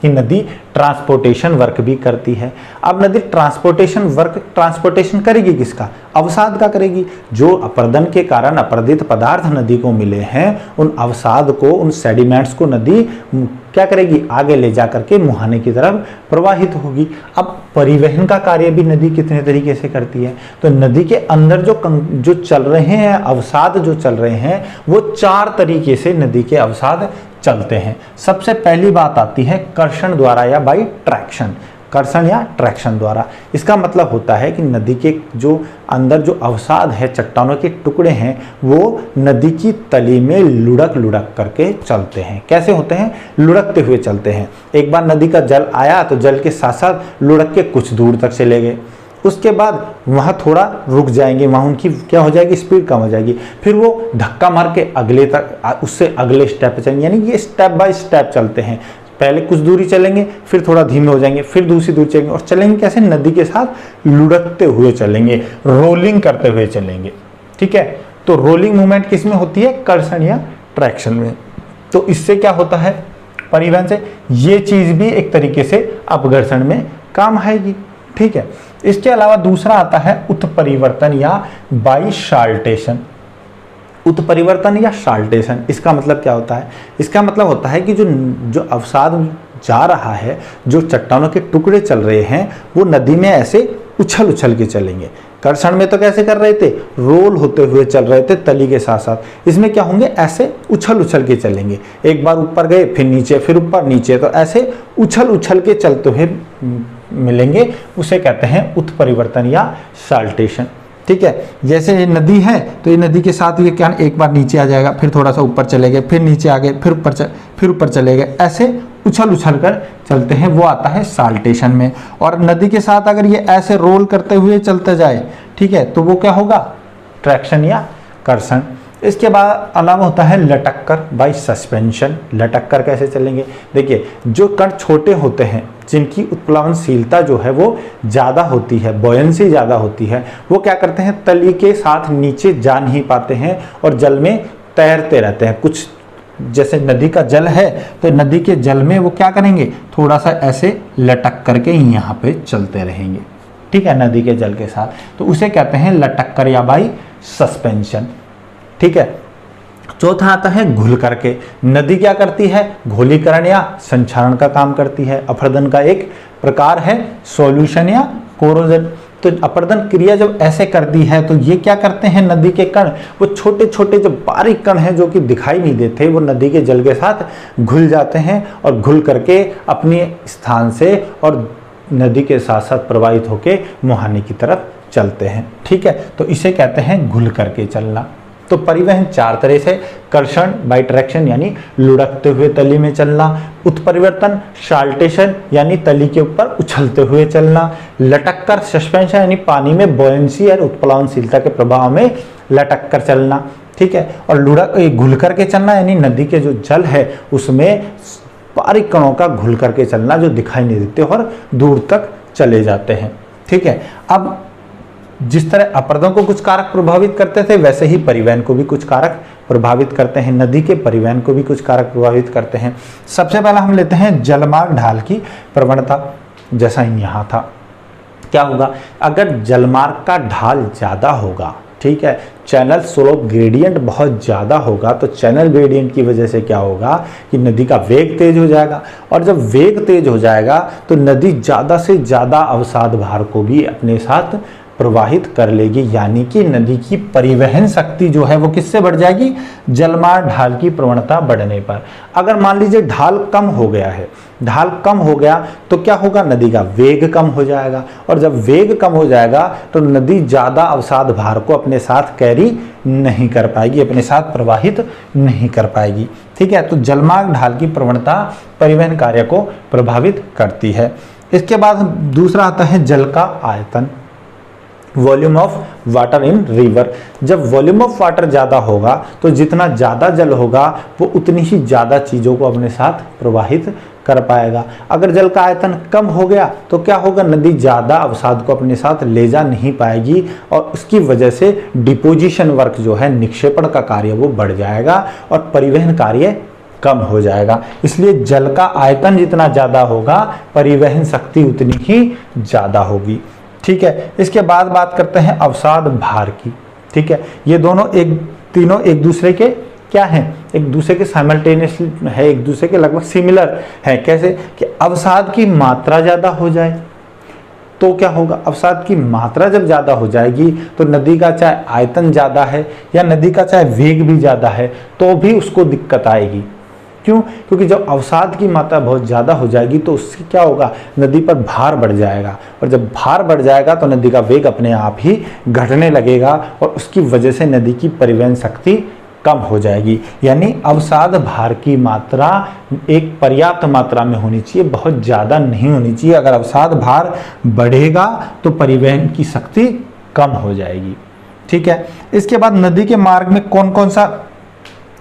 कि नदी ट्रांसपोर्टेशन वर्क भी करती है। अब नदी ट्रांसपोर्टेशन करेगी किसका, अवसाद का करेगी। जो अपरदन के कारण अपरदित पदार्थ नदी को मिले हैं, उन अवसाद को, उन सेडिमेंट्स को नदी क्या करेगी, आगे ले जा करके मुहाने की तरफ प्रवाहित होगी। अब परिवहन का कार्य भी नदी कितने तरीके से करती है, तो नदी के अंदर जो चल रहे हैं अवसाद, जो चल रहे हैं, वो 4 तरीके से नदी के अवसाद चलते हैं। सबसे पहली बात आती है कर्षण द्वारा या बाई ट्रैक्शन, कर्षण या ट्रैक्शन द्वारा। इसका मतलब होता है कि नदी के जो अंदर जो अवसाद है, चट्टानों के टुकड़े हैं, वो नदी की तली में लुढ़क लुढ़क करके चलते हैं। कैसे होते हैं, लुढ़कते हुए चलते हैं। एक बार नदी का जल आया तो जल के साथ साथ लुढ़क के कुछ दूर तक चले गए, उसके बाद वहाँ थोड़ा रुक जाएंगे, वहाँ उनकी क्या हो जाएगी, स्पीड कम हो जाएगी, फिर वो धक्का मार के अगले तक, उससे अगले स्टेप पे चलेंगे। यानी ये स्टेप बाय स्टेप चलते हैं। पहले कुछ दूरी चलेंगे, फिर थोड़ा धीमे हो जाएंगे, फिर दूसरी दूरी चलेंगे, और चलेंगे कैसे, नदी के साथ लुढ़कते हुए चलेंगे, रोलिंग करते हुए चलेंगे। ठीक है, तो रोलिंग मूवमेंट किस में होती है, कर्षण या ट्रैक्शन में। तो इससे क्या होता है, परिवहन से ये चीज भी एक तरीके से अपघर्षण में काम आएगी। ठीक है, इसके अलावा दूसरा आता है उत्परिवर्तन या बाइशाल्टेशन। उत्परिवर्तन या शाल्टेशन, इसका मतलब क्या होता है, इसका मतलब होता है कि जो अवसाद जा रहा है, जो चट्टानों के टुकड़े चल रहे हैं, वो नदी में ऐसे उछल उछल के चलेंगे। कर्षण में तो कैसे कर रहे थे, रोल होते हुए चल रहे थे तली के साथ साथ। इसमें क्या होंगे, ऐसे उछल उछल के चलेंगे, एक बार ऊपर गए फिर नीचे, फिर ऊपर नीचे, तो ऐसे उछल उछल के चलते हुए मिलेंगे, उसे कहते हैं उत्परिवर्तन या शाल्टेशन। ठीक है, जैसे ये नदी है तो ये नदी के साथ ये क्या, एक बार नीचे आ जाएगा, फिर थोड़ा सा ऊपर चले गए, फिर नीचे आ गए, फिर ऊपर चले गए, ऐसे उछल उछल कर चलते हैं, वो आता है शाल्टेशन में। और नदी के साथ अगर ये ऐसे रोल करते हुए चलते जाए, ठीक है, तो वो क्या होगा, ट्रैक्शन या कर्षण। इसके बाद अलावा होता है लटक कर बाई सस्पेंशन। लटक कर कैसे चलेंगे? देखिए, जो कण छोटे होते हैं, जिनकी उत्प्लावनशीलता जो है वो ज़्यादा होती है, बॉयंसी ज़्यादा होती है, वो क्या करते हैं, तली के साथ नीचे जा नहीं पाते हैं और जल में तैरते रहते हैं। कुछ जैसे नदी का जल है तो नदी के जल में वो क्या करेंगे, थोड़ा सा ऐसे लटक करके यहाँ पे चलते रहेंगे, ठीक है, नदी के जल के साथ। तो उसे कहते हैं लटक कर या बाई सस्पेंशन, ठीक है। चौथा आता है घुल करके। नदी क्या करती है, घोलीकरण या संक्षारण का काम करती है। अपरदन का एक प्रकार है सॉल्यूशन या कोरोजन। तो अपरदन क्रिया जब ऐसे करती है तो ये क्या करते हैं, नदी के कण, वो छोटे छोटे जो बारीक कण हैं जो कि दिखाई नहीं देते, वो नदी के जल के साथ घुल जाते हैं और घुल करके अपने स्थान से और नदी के साथ साथ प्रवाहित होकर मुहाने की तरफ चलते हैं, ठीक है। तो इसे कहते हैं घुल करके चलना। तो परिवहन चार तरह से, कर्षण बाई ट्रैक्शन यानी लुढ़कते हुए तली में चलना, उत्परिवर्तन साल्टेशन यानी तली के ऊपर उछलते हुए चलना, लटक कर सस्पेंशन यानी पानी में बॉयंसी और उत्प्लावनशीलता के प्रभाव में लटक कर चलना, ठीक है। और घुल करके चलना यानी नदी के जो जल है उसमें बारीक कणों का घुल करके चलना जो दिखाई नहीं देते और दूर तक चले जाते हैं, ठीक है। अब जिस तरह अपरदन को कुछ कारक प्रभावित करते थे, वैसे ही परिवहन को भी कुछ कारक प्रभावित करते हैं, नदी के परिवहन को भी कुछ कारक प्रभावित करते हैं। सबसे पहला हम लेते हैं जलमार्ग ढाल की प्रवणता। जैसा यहाँ था, क्या होगा, अगर जलमार्ग का ढाल ज़्यादा होगा, ठीक है, चैनल स्लोप ग्रेडियंट बहुत ज़्यादा होगा, तो चैनल ग्रेडियंट की वजह से क्या होगा कि नदी का वेग तेज हो जाएगा, और जब वेग तेज हो जाएगा तो नदी ज़्यादा से ज़्यादा अवसाद भार को भी अपने साथ प्रवाहित कर लेगी, यानी कि नदी की परिवहन शक्ति जो है वो किससे बढ़ जाएगी, जलमार्ग ढाल की प्रवणता बढ़ने पर। अगर मान लीजिए ढाल कम हो गया है, ढाल कम हो गया तो क्या होगा, नदी का वेग कम हो जाएगा, और जब वेग कम हो जाएगा तो नदी ज़्यादा अवसाद भार को अपने साथ कैरी नहीं कर पाएगी, अपने साथ प्रवाहित नहीं कर पाएगी, ठीक है। तो जलमार्ग ढाल की प्रवणता परिवहन कार्य को प्रभावित करती है। इसके बाद दूसरा आता है जल का आयतन, volume of water in river. जब वॉल्यूम ऑफ वाटर ज़्यादा होगा तो जितना ज़्यादा जल होगा वो उतनी ही ज़्यादा चीज़ों को अपने साथ प्रवाहित कर पाएगा। अगर जल का आयतन कम हो गया तो क्या होगा, नदी ज़्यादा अवसाद को अपने साथ ले जा नहीं पाएगी और उसकी वजह से डिपोजिशन वर्क जो है, निक्षेपण का कार्य, वो बढ़ जाएगा और परिवहन कार्य कम हो जाएगा। इसलिए जल का आयतन जितना ज़्यादा होगा परिवहन शक्ति उतनी ही ज़्यादा होगी, ठीक है। इसके बाद बात करते हैं अवसाद भार की, ठीक है। ये तीनों एक दूसरे के क्या हैं, एक दूसरे के साइमल्टेनियस है, एक दूसरे के लगभग सिमिलर है। कैसे कि अवसाद की मात्रा ज़्यादा हो जाए तो क्या होगा, अवसाद की मात्रा जब ज़्यादा हो जाएगी तो नदी का चाहे आयतन ज़्यादा है या नदी का चाहे वेग भी ज़्यादा है तो भी उसको दिक्कत आएगी। क्यों? क्योंकि जब अवसाद की मात्रा बहुत ज़्यादा हो जाएगी तो उससे क्या होगा, नदी पर भार बढ़ जाएगा, और जब भार बढ़ जाएगा तो नदी का वेग अपने आप ही घटने लगेगा और उसकी वजह से नदी की परिवहन शक्ति कम हो जाएगी। यानी अवसाद भार की मात्रा एक पर्याप्त मात्रा में होनी चाहिए, बहुत ज़्यादा नहीं होनी चाहिए। अगर अवसाद भार बढ़ेगा तो परिवहन की शक्ति कम हो जाएगी, ठीक है। इसके बाद नदी के मार्ग में कौन कौन सा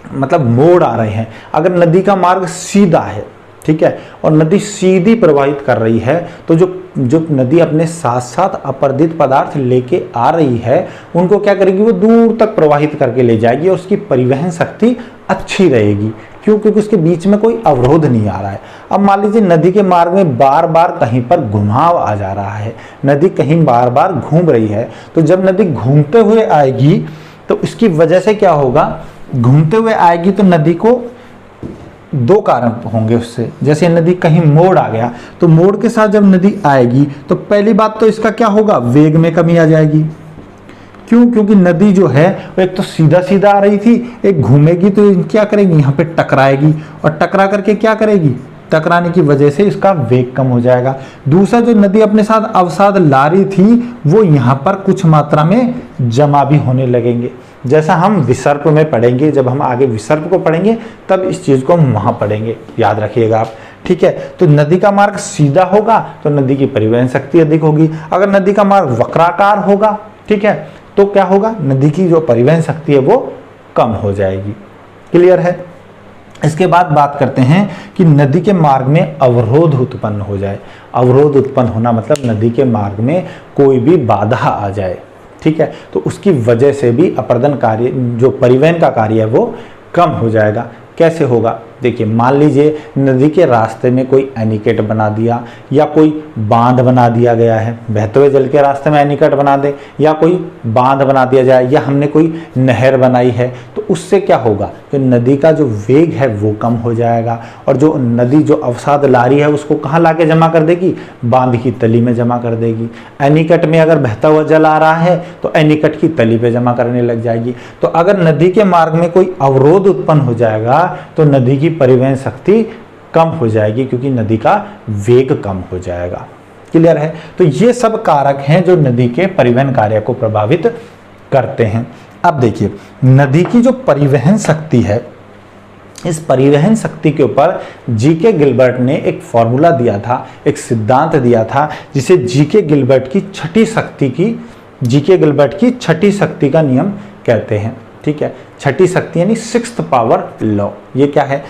मतलब मोड़ आ रहे हैं। अगर नदी का मार्ग सीधा है, ठीक है, और नदी सीधी प्रवाहित कर रही है तो जो नदी अपने साथ साथ अपरदित पदार्थ लेके आ रही है उनको क्या करेगी, वो दूर तक प्रवाहित करके ले जाएगी और उसकी परिवहन शक्ति अच्छी रहेगी। क्यों? क्योंकि उसके बीच में कोई अवरोध नहीं आ रहा है। अब मान लीजिए नदी के मार्ग में बार बार कहीं पर घुमाव आ जा रहा है, नदी कहीं बार बार घूम रही है, तो जब नदी घूमते हुए आएगी तो इसकी वजह से क्या होगा, घूमते हुए आएगी तो नदी को दो कारण होंगे उससे। जैसे नदी कहीं मोड़ आ गया तो मोड़ के साथ जब नदी आएगी तो पहली बात तो इसका क्या होगा, वेग में कमी आ जाएगी। क्यों? क्योंकि नदी जो है वो एक तो सीधा सीधा आ रही थी, एक घूमेगी तो क्या करेगी, यहाँ पे टकराएगी, और टकरा करके क्या करेगी, टकराने की वजह से इसका वेग कम हो जाएगा। दूसरा, जो नदी अपने साथ अवसाद ला रही थी वो यहाँ पर कुछ मात्रा में जमा भी होने लगेंगे। जैसा हम विसर्प में पढ़ेंगे, जब हम आगे विसर्प को पढ़ेंगे तब इस चीज़ को हम वहाँ पढ़ेंगे, याद रखिएगा आप, ठीक है। तो नदी का मार्ग सीधा होगा तो नदी की परिवहन शक्ति अधिक होगी। अगर नदी का मार्ग वक्राकार होगा, ठीक है, तो क्या होगा, नदी की जो परिवहन शक्ति है वो कम हो जाएगी। क्लियर है। इसके बाद बात करते हैं कि नदी के मार्ग में अवरोध उत्पन्न हो जाए। अवरोध उत्पन्न होना मतलब नदी के मार्ग में कोई भी बाधा आ जाए, ठीक है, तो उसकी वजह से भी अपर्दन कार्य, जो परिवहन का कार्य है, वो कम हो जाएगा। कैसे होगा? देखिए, मान लीजिए नदी के रास्ते में कोई एनीकट बना दिया या कोई बांध बना दिया गया है, बहते हुए जल के रास्ते में एनीकट बना दे या कोई बांध बना दिया जाए या हमने कोई नहर बनाई है, तो उससे क्या होगा? जो नदी का जो वेग है वो कम हो जाएगा और जो नदी जो अवसाद ला रही है उसको कहाँ ला के जमा कर देगी? बांध की तली में जमा कर देगी। एनीकट में अगर बहता हुआ जल आ रहा है तो एनीकट की तली पे जमा करने लग जाएगी। तो अगर नदी के मार्ग में कोई अवरोध उत्पन्न हो जाएगा तो नदी की परिवहन शक्ति कम हो जाएगी, क्योंकि नदी का वेग कम हो जाएगा। क्लियर है। तो ये सब कारक हैं जो नदी के परिवहन कार्य को प्रभावित करते हैं। अब देखिए, नदी की जो परिवहन शक्ति है, इस परिवहन शक्ति के ऊपर जीके गिलबर्ट ने एक फॉर्मूला दिया था, एक सिद्धांत दिया था, जिसे जीके गिलबर्ट की छठी शक्ति का नियम कहते हैं। ठीक है, छठी शक्ति यानी सिक्स्थ पावर लॉ। ये क्या है?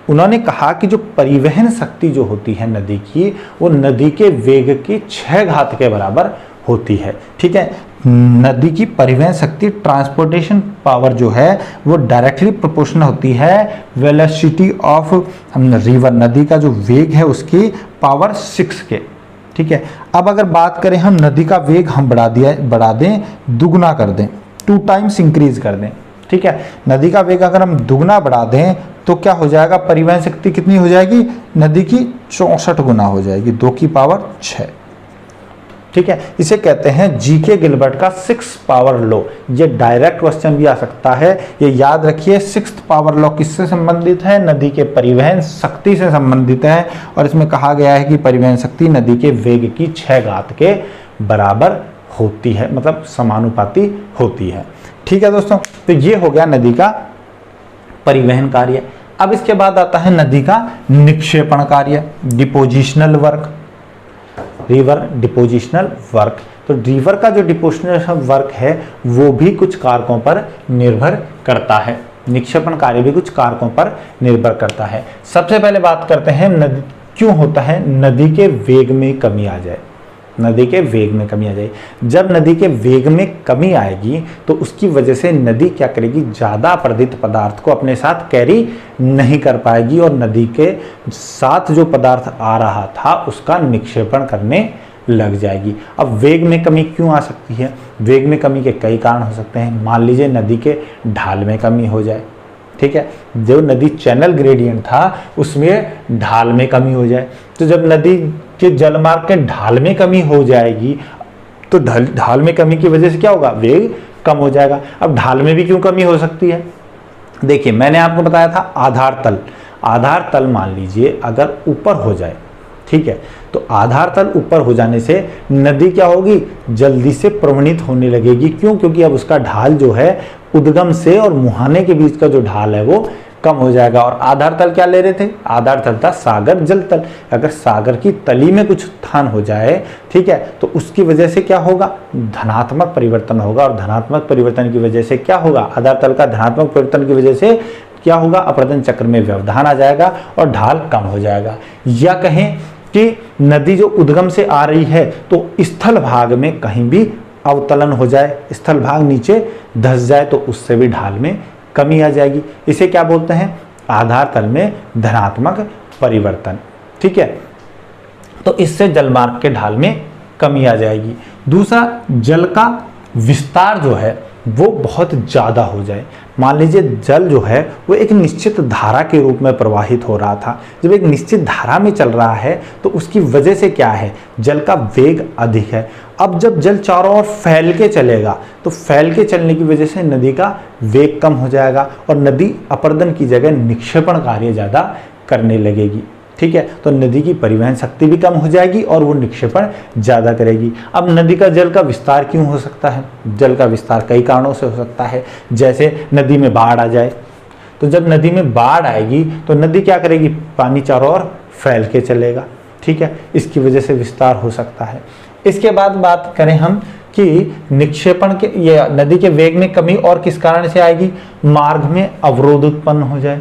उन्होंने कहा कि जो परिवहन शक्ति जो होती है नदी की, वो नदी के वेग की 6 घात के बराबर होती है। ठीक है, नदी की परिवहन शक्ति, ट्रांसपोर्टेशन पावर जो है वो डायरेक्टली प्रोपोर्शनल होती है वेलोसिटी ऑफ रिवर, नदी का जो वेग है उसकी पावर 6 के। ठीक है, अब अगर बात करें हम नदी का वेग हम बढ़ा दें, दुगना कर दें, 2 टाइम्स इंक्रीज कर दें। ठीक है, नदी का वेग अगर हम दुगना बढ़ा दें तो क्या हो जाएगा? परिवहन शक्ति कितनी हो जाएगी? नदी की 64 गुना हो जाएगी, 2 की पावर 6। ठीक है, इसे कहते हैं जीके गिलबर्ट का 6 पावर लॉ। ये डायरेक्ट क्वेश्चन भी आ सकता है, ये याद रखिए। 6 पावर लॉ किससे संबंधित है? नदी के परिवहन शक्ति से संबंधित है, और इसमें कहा गया है कि परिवहन शक्ति नदी के वेग की 6 घात के बराबर होती है, मतलब समानुपाती होती है। ठीक है दोस्तों, तो ये हो गया नदी का परिवहन कार्य। अब इसके बाद आता है नदी का निक्षेपण कार्य, depositional work, river depositional work. तो रिवर का जो डिपोजिशनल वर्क है वो भी कुछ कारकों पर निर्भर करता है, निक्षेपण कार्य भी कुछ कारकों पर निर्भर करता है। सबसे पहले बात करते हैं नदी क्यों होता है? नदी के वेग में कमी आ जाए, नदी के वेग में कमी आ जाए। जब नदी के वेग में कमी आएगी तो उसकी वजह से नदी क्या करेगी? ज़्यादा अपरदित पदार्थ को अपने साथ कैरी नहीं कर पाएगी और नदी के साथ जो पदार्थ आ रहा था उसका निक्षेपण करने लग जाएगी। अब वेग में कमी क्यों आ सकती है? वेग में कमी के कई कारण हो सकते हैं। मान लीजिए नदी के ढाल में कमी हो जाए। ठीक है, जो नदी चैनल ग्रेडियंट था उसमें ढाल में कमी हो जाए, तो जब नदी के जलमार्ग के ढाल में कमी हो जाएगी तो ढाल में कमी की वजह से क्या होगा? वेग कम हो जाएगा। अब ढाल में भी क्यों कमी हो सकती है? देखिए, मैंने आपको बताया था आधार तल मान लीजिए अगर ऊपर हो जाए, ठीक है, तो आधार तल ऊपर हो जाने से नदी क्या होगी? जल्दी से प्रवणित होने लगेगी। क्यों? क्योंकि अब उसका ढाल जो है उद्गम से और मुहाने के बीच का जो ढाल है वो कम हो जाएगा। और आधार तल क्या ले रहे थे? आधार तल था सागर जल तल। अगर सागर की तली में कुछ उत्थान हो जाए, ठीक है, तो उसकी वजह से क्या होगा? धनात्मक परिवर्तन होगा, और धनात्मक परिवर्तन की वजह से क्या होगा? आधार तल का धनात्मक परिवर्तन की वजह से क्या होगा? अपरदन चक्र में व्यवधान आ जाएगा और ढाल कम हो जाएगा। या कहें कि नदी जो उद्गम से आ रही है तो स्थल भाग में कहीं भी अवतलन हो जाए, स्थल भाग नीचे धंस जाए, तो उससे भी ढाल में कमी आ जाएगी। इसे क्या बोलते हैं? आधार तल में धनात्मक परिवर्तन। ठीक है, तो इससे जलमार्ग के ढाल में कमी आ जाएगी। दूसरा, जल का विस्तार जो है वो बहुत ज़्यादा हो जाए। मान लीजिए जल जो है वो एक निश्चित धारा के रूप में प्रवाहित हो रहा था, जब एक निश्चित धारा में चल रहा है तो उसकी वजह से क्या है? जल का वेग अधिक है। अब जब जल चारों ओर फैल के चलेगा तो फैल के चलने की वजह से नदी का वेग कम हो जाएगा और नदी अपरदन की जगह निक्षेपण कार्य ज़्यादा करने लगेगी। ठीक है, तो नदी की परिवहन शक्ति भी कम हो जाएगी और वो निक्षेपण ज़्यादा करेगी। अब नदी का जल का विस्तार क्यों हो सकता है? जल का विस्तार कई कारणों से हो सकता है। जैसे नदी में बाढ़ आ जाए, तो जब नदी में बाढ़ आएगी तो नदी क्या करेगी? पानी चारों ओर फैल के चलेगा। ठीक है, इसकी वजह से विस्तार हो सकता है। इसके बाद बात करें हम कि निक्षेपण के ये नदी के वेग में कमी और किस कारण से आएगी, मार्ग में अवरोध उत्पन्न हो जाए।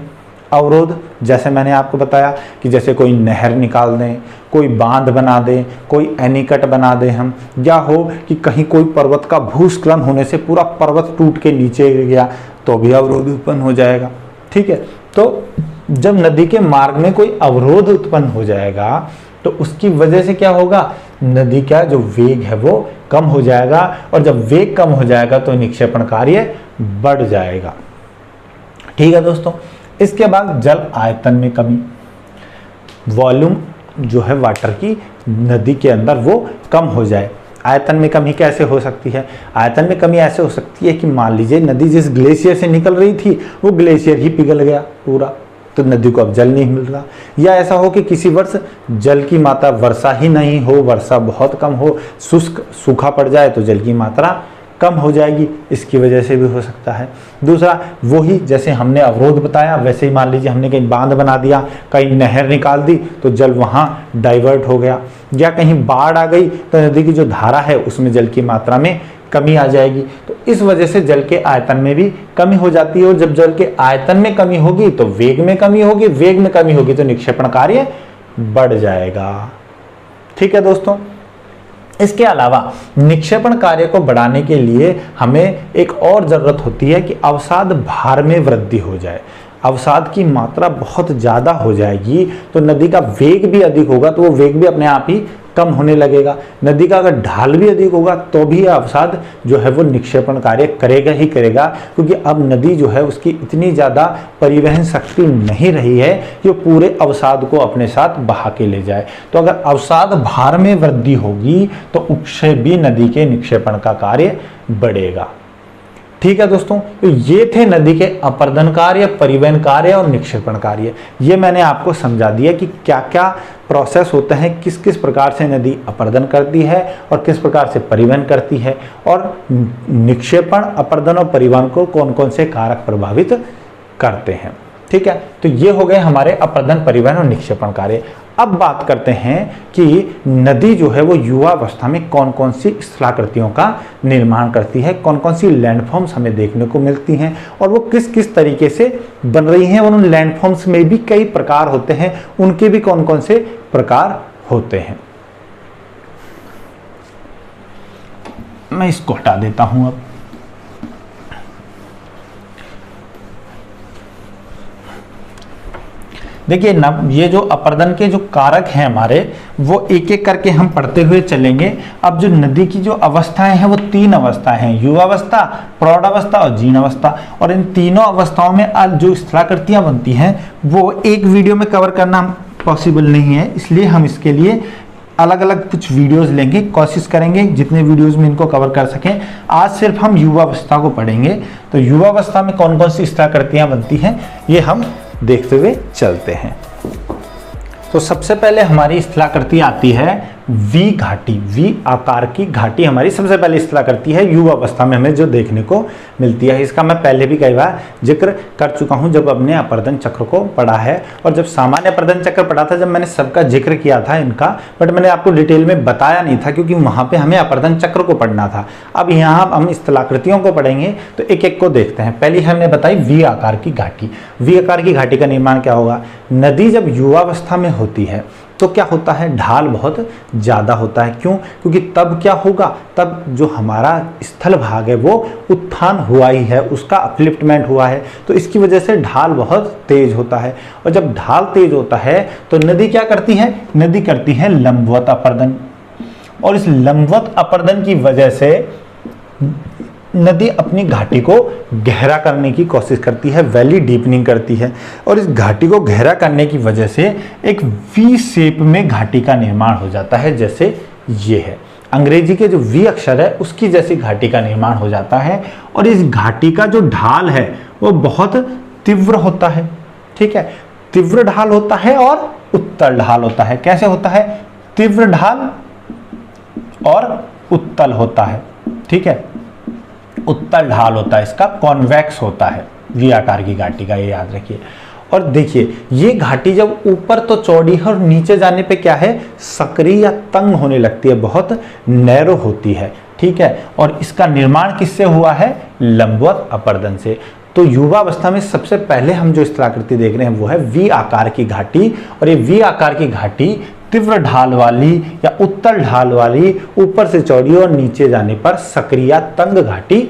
अवरोध जैसे मैंने आपको बताया कि जैसे कोई नहर निकाल दें, कोई बांध बना दें, कोई एनीकट बना दें हम, या हो कि कहीं कोई पर्वत का भूस्खलन होने से पूरा पर्वत टूट के नीचे गिर गया तो भी अवरोध उत्पन्न हो जाएगा। ठीक है, तो जब नदी के मार्ग में कोई अवरोध उत्पन्न हो जाएगा तो उसकी वजह से क्या होगा, नदी का जो वेग है वो कम हो जाएगा, और जब वेग कम हो जाएगा तो निक्षेपण कार्य बढ़ जाएगा। ठीक है दोस्तों, इसके बाद जल आयतन में कमी, वॉल्यूम जो है वाटर की नदी के अंदर वो कम हो जाए। आयतन में कमी कैसे हो सकती है, आयतन में कमी ऐसे हो सकती है कि मान लीजिए नदी जिस ग्लेशियर से निकल रही थी वो ग्लेशियर ही पिघल गया पूरा, तो नदी को अब जल नहीं मिल रहा। या ऐसा हो कि किसी वर्ष जल की मात्रा, वर्षा ही नहीं हो, वर्षा बहुत कम हो, शुष्क सूखा पड़ जाए तो जल की मात्रा कम हो जाएगी, इसकी वजह से भी हो सकता है। दूसरा, वही जैसे हमने अवरोध बताया वैसे ही मान लीजिए हमने कहीं बांध बना दिया, कहीं नहर निकाल दी तो जल वहाँ डाइवर्ट हो गया, या कहीं बाढ़ आ गई तो नदी की जो धारा है उसमें जल की मात्रा में कमी आ जाएगी, तो इस वजह से जल के आयतन में भी कमी हो जाती है। और जब जल के आयतन में कमी होगी तो वेग में कमी होगी, वेग में कमी होगी तो निक्षेपण कार्य बढ़ जाएगा। ठीक है दोस्तों, इसके अलावा निक्षेपण कार्य को बढ़ाने के लिए हमें एक और जरूरत होती है कि अवसाद भार में वृद्धि हो जाए। अवसाद की मात्रा बहुत ज़्यादा हो जाएगी तो नदी का वेग भी अधिक होगा, तो वो वेग भी अपने आप ही कम होने लगेगा। नदी का अगर ढाल भी अधिक होगा तो भी अवसाद जो है वो निक्षेपण कार्य करेगा ही करेगा, क्योंकि अब नदी जो है उसकी इतनी ज़्यादा परिवहन शक्ति नहीं रही है कि वो पूरे अवसाद को अपने साथ बहा के ले जाए। तो अगर अवसाद भार में वृद्धि होगी तो उससे भी नदी के निक्षेपण का कार्य बढ़ेगा। ठीक है दोस्तों, तो ये थे नदी के अपर्दन कार्य, परिवहन कार्य और निक्षेपण कार्य। ये मैंने आपको समझा दिया कि क्या क्या प्रोसेस होते हैं, किस किस प्रकार से नदी अपर्दन करती है और किस प्रकार से परिवहन करती है, और निक्षेपण, अपर्दन और परिवहन को कौन कौन से कारक प्रभावित करते हैं। ठीक है, तो ये हो गए हमारे अपर्दन, परिवहन और निक्षेपण कार्य। अब बात करते हैं कि नदी जो है वो युवावस्था में कौन कौन सी स्थलाकृतियों का निर्माण करती है, कौन कौन सी लैंडफॉर्म्स हमें देखने को मिलती हैं और वो किस किस तरीके से बन रही हैं, और उन लैंडफॉर्म्स में भी कई प्रकार होते हैं, उनके भी कौन कौन से प्रकार होते हैं। मैं इसको हटा देता हूं। अब देखिए ना, ये जो अपर्दन के जो कारक हैं हमारे, वो एक एक करके हम पढ़ते हुए चलेंगे। अब जो नदी की जो अवस्थाएं हैं वो 3 अवस्थाएं हैं, युवावस्था, प्रौढ़ावस्था और जीर्णावस्था। और इन तीनों अवस्थाओं में आज जो स्थलाकृतियां बनती हैं वो एक वीडियो में कवर करना पॉसिबल नहीं है, इसलिए हम इसके लिए अलग अलग कुछ वीडियोस लेंगे, कोशिश करेंगे जितने वीडियोस में इनको कवर कर सकें। आज सिर्फ हम युवावस्था को पढ़ेंगे। तो युवावस्था में कौन कौन सी स्थलाकृतियां बनती हैं ये हम देखते हुए चलते हैं। तो सबसे पहले हमारी स्थलाकृति आती है वी घाटी, वी आकार की घाटी हमारी सबसे पहले स्थलाकृति है युवावस्था में हमें जो देखने को मिलती है। इसका मैं पहले भी कई बार जिक्र कर चुका हूं जब हमने अपर्दन चक्र को पढ़ा है, और जब सामान्य अपर्दन चक्र पढ़ा था जब मैंने सबका जिक्र किया था इनका, बट मैंने आपको डिटेल में बताया नहीं था क्योंकि वहां पे हमें अपर्दन चक्र को पढ़ना था। अब यहाँ हम स्थलाकृतियों को पढ़ेंगे तो एक एक को देखते हैं। पहली हमने बताई वी आकार की घाटी। वी आकार की घाटी का निर्माण क्या होगा, नदी जब युवावस्था में होती है तो क्या होता है, ढाल बहुत ज़्यादा होता है। क्यों, क्योंकि तब क्या होगा, तब जो हमारा स्थल भाग है वो उत्थान हुआ ही है, उसका अपलिफ्टमेंट हुआ है, तो इसकी वजह से ढाल बहुत तेज होता है। और जब ढाल तेज होता है तो नदी क्या करती है, नदी करती है लंबवत अपर्दन, और इस लंबवत अपर्दन की वजह से नदी अपनी घाटी को गहरा करने की कोशिश करती है, वैली डीपनिंग करती है, और इस घाटी को गहरा करने की वजह से एक वी शेप में घाटी का निर्माण हो जाता है, जैसे ये है। अंग्रेजी के जो वी अक्षर है उसकी जैसी घाटी का निर्माण हो जाता है, और इस घाटी का जो ढाल है वो बहुत तीव्र होता है। ठीक है, तीव्र ढाल होता है और उत्तल ढाल होता है। कैसे होता है, तीव्र ढाल और उत्तल होता है। ठीक है, उत्तल ढाल होता है, इसका कॉन्वेक्स होता है वी आकार की घाटी का, ये याद रखिए। और देखिए ये घाटी जब ऊपर तो चौड़ी है और नीचे जाने पे क्या है, सकरी या तंग होने लगती है, बहुत नैरो होती है। ठीक है, और इसका निर्माण किससे हुआ है? लंबवत अपरदन से। तो युवावस्था में सबसे पहले हम जो स्थलाकृति देख रहे हैं वो है वी आकार की घाटी, और ये वी आकार की घाटी तीव्र ढाल वाली या उत्तल ढाल वाली, ऊपर से चौड़ी और नीचे जाने पर सक्रिय तंग घाटी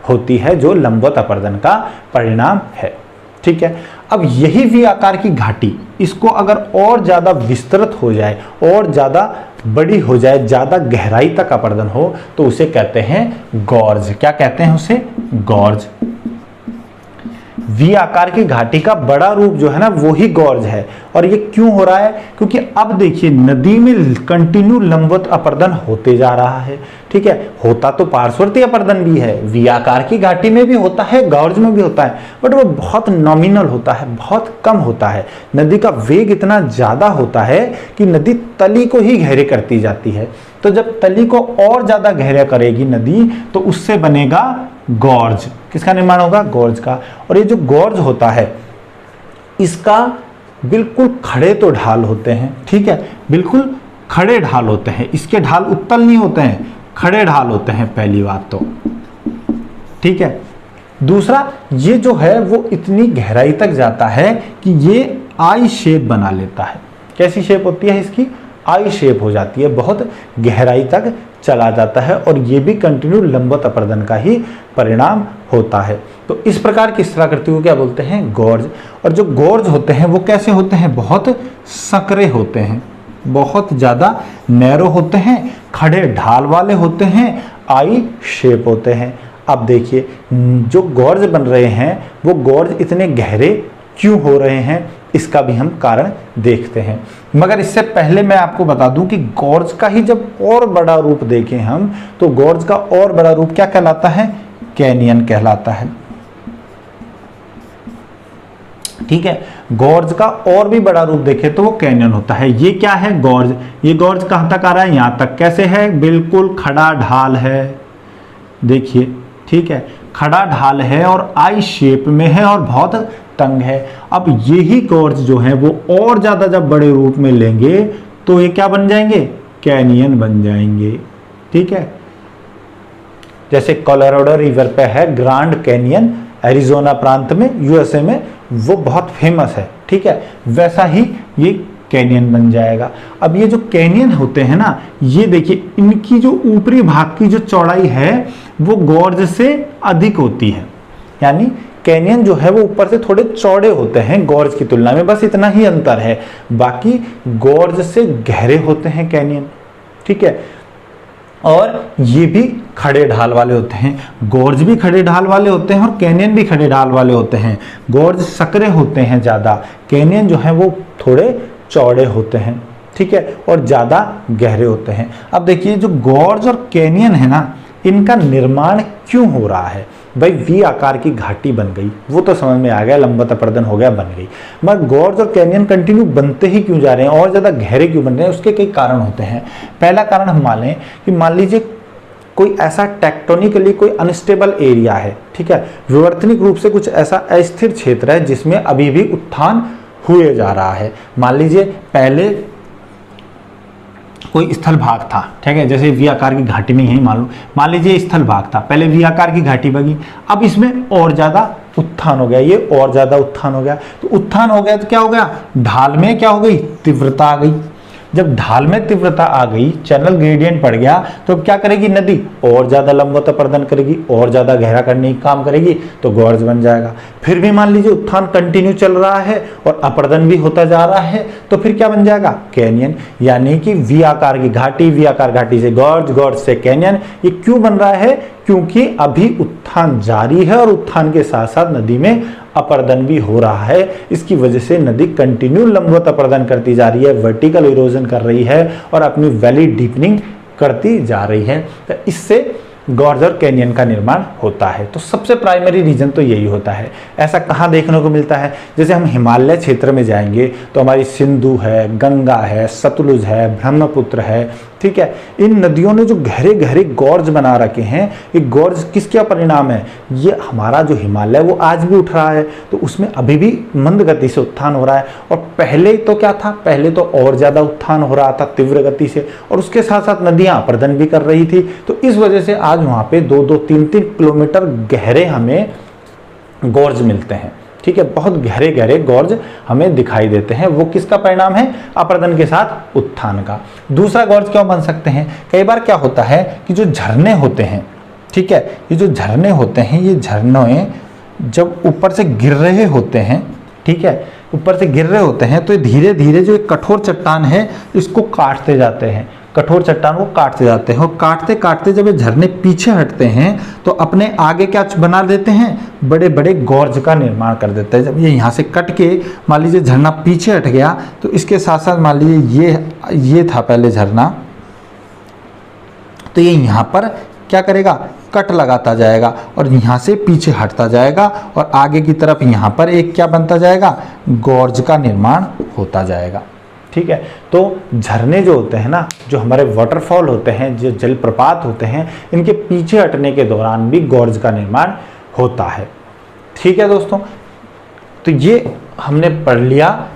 होती है, जो लंबवत अपरदन का परिणाम है। ठीक है, अब यही वी आकार की घाटी, इसको अगर और ज्यादा विस्तृत हो जाए और ज्यादा बड़ी हो जाए, ज्यादा गहराई तक अपरदन हो, तो उसे कहते हैं गॉर्ज। क्या कहते हैं उसे? गॉर्ज। वी आकार की घाटी का बड़ा रूप जो है ना वो ही गॉर्ज है। और ये क्यों हो रहा है? क्योंकि अब देखिए नदी में कंटिन्यू लंबवत अपरदन होते जा रहा है। ठीक है, होता तो पार्श्ववर्ती अपरदन भी है, वी आकार की घाटी में भी होता है, गॉर्ज में भी होता है, बट वो बहुत नॉमिनल होता है, बहुत कम होता है। नदी का वेग इतना ज्यादा होता है कि नदी तली को ही गहरे करती जाती है। तो जब तली को और ज्यादा गहरा करेगी नदी, तो उससे बनेगा गॉर्ज। किसका निर्माण होगा? गॉर्ज का। और ये जो गॉर्ज होता है, इसका बिल्कुल खड़े तो ढाल होते हैं। ठीक है, बिल्कुल खड़े ढाल होते हैं, इसके ढाल उत्तल नहीं होते हैं, खड़े ढाल होते हैं, पहली बात तो। ठीक है, दूसरा ये जो है वो इतनी गहराई तक जाता है कि ये आई शेप बना लेता है। कैसी शेप होती है इसकी? आई शेप हो जाती है, बहुत गहराई तक चला जाता है, और ये भी कंटिन्यू लंबवत अपरदन का ही परिणाम होता है। तो इस प्रकार की स्थलाकृति को क्या बोलते हैं? गॉर्ज। और जो गॉर्ज होते हैं वो कैसे होते हैं? बहुत संकरे होते हैं, बहुत ज्यादा नैरो होते हैं, खड़े ढाल वाले होते हैं, आई शेप होते हैं। अब देखिए जो गॉर्ज बन रहे हैं वो गॉर्ज इतने गहरे क्यों हो रहे हैं, इसका भी हम कारण देखते हैं। मगर इससे पहले मैं आपको बता दूं कि गॉर्ज का ही जब और बड़ा रूप देखें हम, तो गॉर्ज का और बड़ा रूप क्या कहलाता है? कैनियन कहलाता है। ठीक है, गॉर्ज का और भी बड़ा रूप देखें तो वो कैनियन होता है। ये क्या है? गॉर्ज। ये गॉर्ज कहां तक आ रहा है? यहां तक। कैसे है? बिल्कुल खड़ा ढाल है, देखिए। ठीक है, खड़ा ढाल है और आई शेप में है और बहुत तंग है। अब यही गॉर्ज जो है वो और ज्यादा जब बड़े रूप में लेंगे तो ये क्या बन जाएंगे? कैनियन बन जाएंगे। ठीक है, जैसे कोलोराडो रिवर पे है ग्रैंड कैनियन, एरिजोना प्रांत में, यूएसए में, वो बहुत फेमस है। ठीक है, वैसा ही ये कैनियन बन जाएगा। अब ये जो कैनियन होते हैं ना, ये देखिए इनकी जो ऊपरी भाग की जो चौड़ाई है वो गॉर्ज से अधिक होती है। यानी कैनियन जो है वो ऊपर से थोड़े चौड़े होते हैं गॉर्ज की तुलना में, बस इतना ही अंतर है। बाकी गॉर्ज से गहरे होते हैं कैनियन। ठीक है, और ये भी खड़े ढाल वाले होते हैं। गॉर्ज भी खड़े ढाल वाले होते हैं और कैनियन भी खड़े ढाल वाले होते हैं। गॉर्ज सकरे होते हैं ज्यादा, कैनियन जो है वो थोड़े चौड़े होते हैं। ठीक है, और ज्यादा गहरे होते हैं। अब देखिए जो गॉर्ज और कैनियन है ना, इनका निर्माण क्यों हो रहा है? भाई वी आकार की घाटी बन गई, वो तो समझ में आ गया, लंबवत अपरदन हो गया, बन गई। मगर गॉर्ज और कैनियन कंटिन्यू बनते ही क्यों जा रहे हैं और ज्यादा गहरे क्यों बन रहे हैं? उसके कई कारण होते हैं। पहला कारण हम मान लें कि मान लीजिए कोई ऐसा टेक्टोनिकली कोई अनस्टेबल एरिया है। ठीक है, विवर्तनिक रूप से कुछ ऐसा अस्थिर क्षेत्र है जिसमें अभी भी उत्थान हुए जा रहा है। मान लीजिए पहले कोई स्थल भाग था, ठीक है, जैसे वी आकार की घाटी में यही मान लीजिए स्थल भाग था, पहले वी आकार की घाटी बनी, अब इसमें और ज्यादा उत्थान हो गया, ये और ज्यादा उत्थान हो गया। तो उत्थान हो गया तो क्या हो गया? ढाल में क्या हो गई? तीव्रता आ गई। जब ढाल में तीव्रता आ गई, चैनल ग्रेडियंट बढ़ गया, तो क्या करेगी नदी? और ज्यादा लंबवत अपरदन करेगी, और ज्यादा गहरा करने की काम करेगी, तो गॉर्ज बन जाएगा। फिर भी मान लीजिए उत्थान कंटिन्यू चल रहा है और अपरदन भी होता जा रहा है, तो फिर क्या बन जाएगा? कैनियन। यानी कि वी आकार की घाटी, वी आकार घाटी से गॉर्ज, गॉर्ज से कैनियन। ये क्यों बन रहा है? क्योंकि अभी उत्थान जारी है और उत्थान के साथ साथ नदी में अपरदन भी हो रहा है। इसकी वजह से नदी कंटिन्यू लंबवत अपरदन करती जा रही है, वर्टिकल इरोजन कर रही है और अपनी वैली डीपनिंग करती जा रही है। तो इससे गॉर्ज और कैनियन का निर्माण होता है। तो सबसे प्राइमरी रीजन तो यही होता है। ऐसा कहाँ देखने को मिलता है? जैसे हम हिमालय क्षेत्र में जाएंगे तो हमारी सिंधु है, गंगा है, सतलुज है, ब्रह्मपुत्र है, ठीक है। इन नदियों ने जो गहरे गहरे गॉर्ज बना रखे हैं, ये गॉर्ज किसका परिणाम है? ये हमारा जो हिमालय वो आज भी उठ रहा है, तो उसमें अभी भी मंद गति से उत्थान हो रहा है। और पहले तो क्या था, पहले तो और ज्यादा उत्थान हो रहा था तीव्र गति से, और उसके साथ साथ नदियां अपर्दन भी कर रही थी। तो इस वजह से आज वहां पे 2-2, 3-3 किलोमीटर गहरे हमें गॉर्ज मिलते हैं, ठीक है। बहुत गहरे गहरे गॉर्ज हमें दिखाई देते हैं। वो किसका परिणाम है? अपर्दन के साथ उत्थान का। दूसरा गॉर्ज क्यों बन सकते हैं? कई बार क्या होता है कि जो झरने होते हैं, ठीक है, ये जो झरने होते हैं, ये झरने जब ऊपर से गिर रहे होते हैं, ठीक है, ऊपर से गिर रहे होते हैं, तो धीरे धीरे जो एक कठोर चट्टान है इसको काटते जाते हैं, कठोर चट्टान को काटते जाते हैं। और काटते काटते जब ये झरने पीछे हटते हैं तो अपने आगे क्या बना देते हैं? बड़े बड़े गॉर्ज का निर्माण कर देते हैं। जब ये यहाँ से कट के मान लीजिए झरना पीछे हट गया, तो इसके साथ साथ मान लीजिए ये था पहले झरना, तो ये यहाँ पर क्या करेगा? कट लगाता जाएगा और यहाँ से पीछे हटता जाएगा, और आगे की तरफ यहाँ पर एक क्या बनता जाएगा? गॉर्ज का निर्माण होता जाएगा, ठीक है। तो झरने जो होते हैं ना, जो हमारे वाटरफॉल होते हैं, जो जलप्रपात होते हैं, इनके पीछे हटने के दौरान भी गॉर्ज का निर्माण होता है, ठीक है दोस्तों। तो ये हमने पढ़ लिया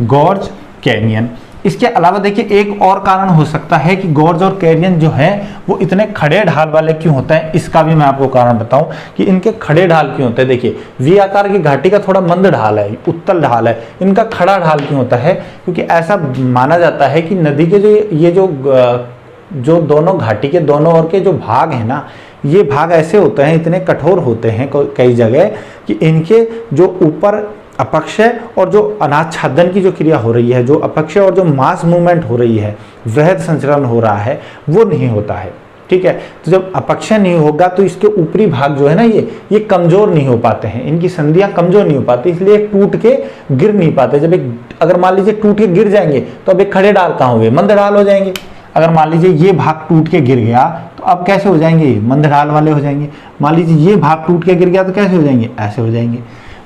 गॉर्ज, कैनियन। इसके अलावा देखिए एक और कारण हो सकता है कि गॉर्ज और कैनियन जो है वो इतने खड़े ढाल वाले क्यों होते हैं। इसका भी मैं आपको कारण बताऊं कि इनके खड़े ढाल क्यों होते हैं। देखिए वी आकार की घाटी का थोड़ा मंद ढाल है, उत्तल ढाल है, इनका खड़ा ढाल क्यों होता है? क्योंकि ऐसा माना जाता है कि नदी के जो दोनों घाटी के दोनों ओर के जो भाग है ना, ये भाग ऐसे होते हैं, इतने कठोर होते हैं कई जगह कि इनके जो ऊपर अपक्षय और जो अनाच्छादन की जो क्रिया हो रही है, जो अपक्षय और जो मास मूवमेंट हो रही है, वृहद संचरण हो रहा है, वो नहीं होता है, ठीक है। तो जब अपक्षय नहीं होगा तो इसके ऊपरी भाग जो है ना, ये कमजोर नहीं हो पाते हैं, इनकी संधियां कमजोर नहीं हो पाती, इसलिए टूट के गिर नहीं पाते। जब अगर मान लीजिए टूट के गिर जाएंगे तो अब एक खड़े डाल कहाँ होंगे? मंद ढाल हो जाएंगे। अगर मान लीजिए ये भाग टूट के गिर गया तो अब कैसे हो जाएंगे? मंद ढाल वाले हो जाएंगे। मान लीजिए ये भाग टूट के गिर गया तो कैसे हो जाएंगे? ऐसे हो जाएंगे।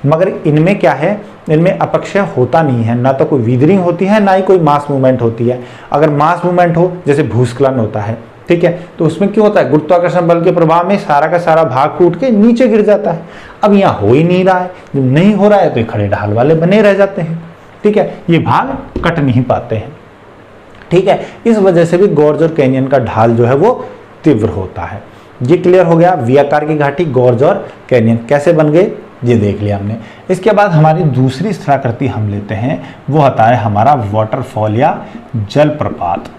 मगर इनमें क्या है? इनमें अपक्षय होता नहीं है, ना तो कोई वीदरिंग होती है, ना ही कोई मास मूवमेंट होती है। अगर मास मूवमेंट हो, जैसे भूस्खलन होता है, ठीक है, तो उसमें क्यों होता है? गुरुत्वाकर्षण बल के प्रभाव में सारा का सारा भाग टूट के नीचे गिर जाता है। अब यहाँ हो ही नहीं रहा है, जब नहीं हो रहा है तो ये खड़े ढाल वाले बने रह जाते हैं, ठीक है, ये भाग कट नहीं पाते हैं, ठीक है। इस वजह से भी गॉर्ज और कैनियन का ढाल जो है वो तीव्र होता है। ये क्लियर हो गया, वी आकार की घाटी, गॉर्ज और कैनियन कैसे बन गए, ये देख लिया हमने। इसके बाद हमारी दूसरी स्थलाकृति हम लेते हैं, वो आता है हमारा वाटरफॉल या जलप्रपात।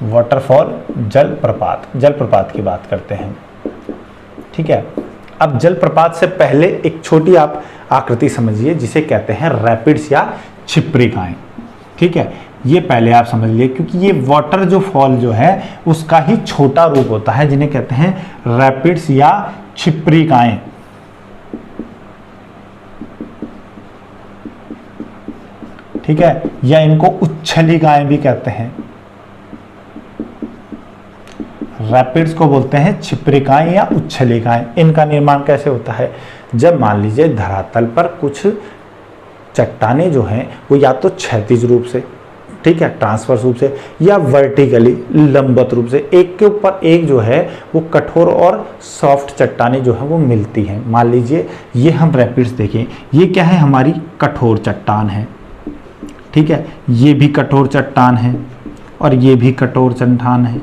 वाटरफॉल, जलप्रपात, जलप्रपात की बात करते हैं, ठीक है। अब जलप्रपात से पहले एक छोटी आप आकृति समझिए जिसे कहते हैं रैपिड्स या छिप्रिकाएं, ठीक है। ये पहले आप समझ लिए, क्योंकि ये वाटर जो फॉल जो है उसका ही छोटा रूप होता है, जिन्हें कहते हैं रैपिड्स या छिप्रिकाएं, ठीक है, या इनको उच्छलिकाएं भी कहते हैं। रैपिड्स को बोलते हैं छिप्रिकाएं या उच्छलिकाएं। इनका निर्माण कैसे होता है? जब मान लीजिए धरातल पर कुछ चट्टानें जो हैं वो या तो क्षैतिज रूप से, ठीक है, ट्रांसवर्स रूप से, या वर्टिकली लंबवत रूप से एक के ऊपर एक जो है वो कठोर और सॉफ्ट चट्टानें जो है वो मिलती हैं। मान लीजिए ये हम रैपिड्स देखें, ये क्या है? हमारी कठोर चट्टान है, ठीक है, ये भी कठोर चट्टान है और ये भी कठोर चट्टान है।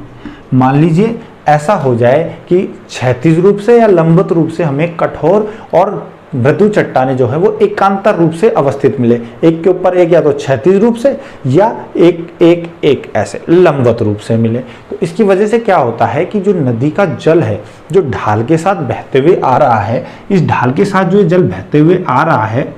मान लीजिए ऐसा हो जाए कि क्षैतिज रूप से या लंबवत रूप से हमें कठोर और मृदु चट्टानें जो है वो एकांतर रूप से अवस्थित मिले, एक के ऊपर एक, या तो क्षैतिज रूप से या एक ऐसे लंबवत रूप से मिले। तो इसकी वजह से क्या होता है कि जो नदी का जल है जो ढाल के साथ बहते हुए आ रहा है, इस ढाल के साथ जो जल बहते हुए आ रहा है,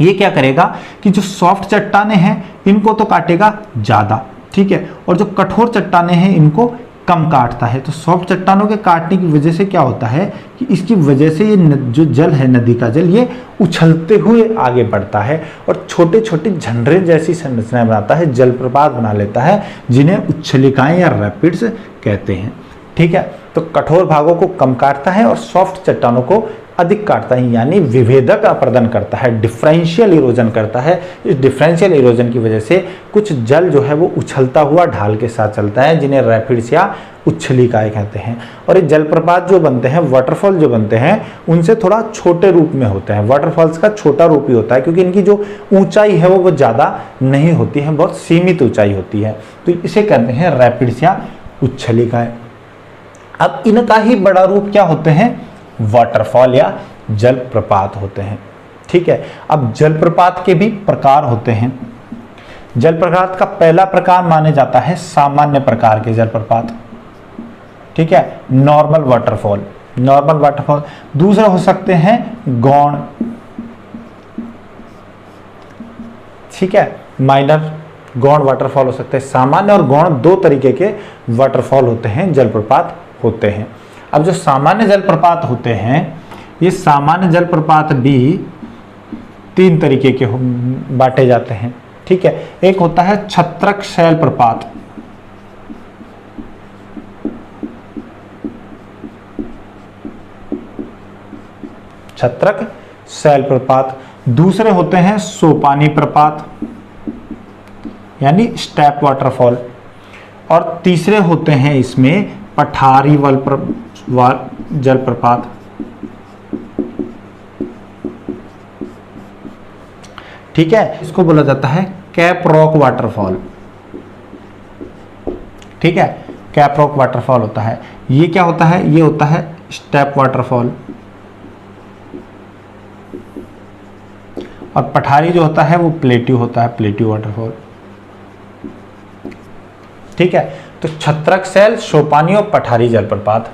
ये क्या करेगा कि जो सॉफ्ट चट्टानें हैं इनको तो काटेगा ज्यादा, ठीक है, और जो कठोर चट्टानें हैं इनको कम काटता है। तो सॉफ्ट चट्टानों के काटने की वजह से क्या होता है कि इसकी वजह से ये जो जल है, नदी का जल, ये उछलते हुए आगे बढ़ता है और छोटे छोटे झंडरे जैसी संरचनाएं बनाता है, जलप्रपात बना लेता है, जिन्हें उच्छलिकाएं या रैपिड्स कहते हैं, ठीक है। तो कठोर भागों को कम काटता है और सॉफ्ट चट्टानों को अधिक काटता है, यानी विभेदक अपर्दन करता है, डिफरेंशियल इरोजन करता है। इस डिफरेंशियल इरोजन की वजह से कुछ जल जो है वो उछलता हुआ ढाल के साथ चलता है, जिन्हें रैपिड्स या उच्छलिकाएं कहते हैं। और ये जलप्रपात जो बनते हैं, वाटरफॉल जो बनते हैं, उनसे थोड़ा छोटे रूप में होते हैं। वाटरफॉल्स का छोटा रूप ही होता है, क्योंकि इनकी जो ऊंचाई है वो ज़्यादा नहीं होती है, बहुत सीमित ऊंचाई होती है। तो इसे कहते हैं रैपिड्स या उच्छलिकाएं। अब इनका ही बड़ा रूप क्या होते हैं? वाटरफॉल या जलप्रपात होते हैं। ठीक है, अब जलप्रपात के भी प्रकार होते हैं। जलप्रपात का पहला प्रकार माने जाता है सामान्य प्रकार के जलप्रपात। ठीक है, नॉर्मल वाटरफॉल, नॉर्मल वाटरफॉल। दूसरे हो सकते हैं गौण, ठीक है, माइनर गौण वाटरफॉल हो सकते हैं। सामान्य और गौण दो तरीके के वाटरफॉल होते हैं, जलप्रपात होते हैं। अब जो सामान्य जलप्रपात होते हैं, ये सामान्य जलप्रपात भी तीन तरीके के बांटे जाते हैं। ठीक है, एक होता है छत्रक शैल प्रपात, छत्रक शैल प्रपात। दूसरे होते हैं सोपानी प्रपात, यानी स्टेप वाटरफॉल। और तीसरे होते हैं इसमें पठारी जलप्रपात। ठीक है, इसको बोला जाता है कैप रॉक वाटरफॉल। ठीक है, कैप रॉक वाटरफॉल होता है। ये क्या होता है? ये होता है स्टेप वाटरफॉल। और पठारी जो होता है वो प्लेट्यू होता है, प्लेट्यू वाटरफॉल। ठीक है, तो छत्रक शैल, सोपानी और पठारी जलप्रपात।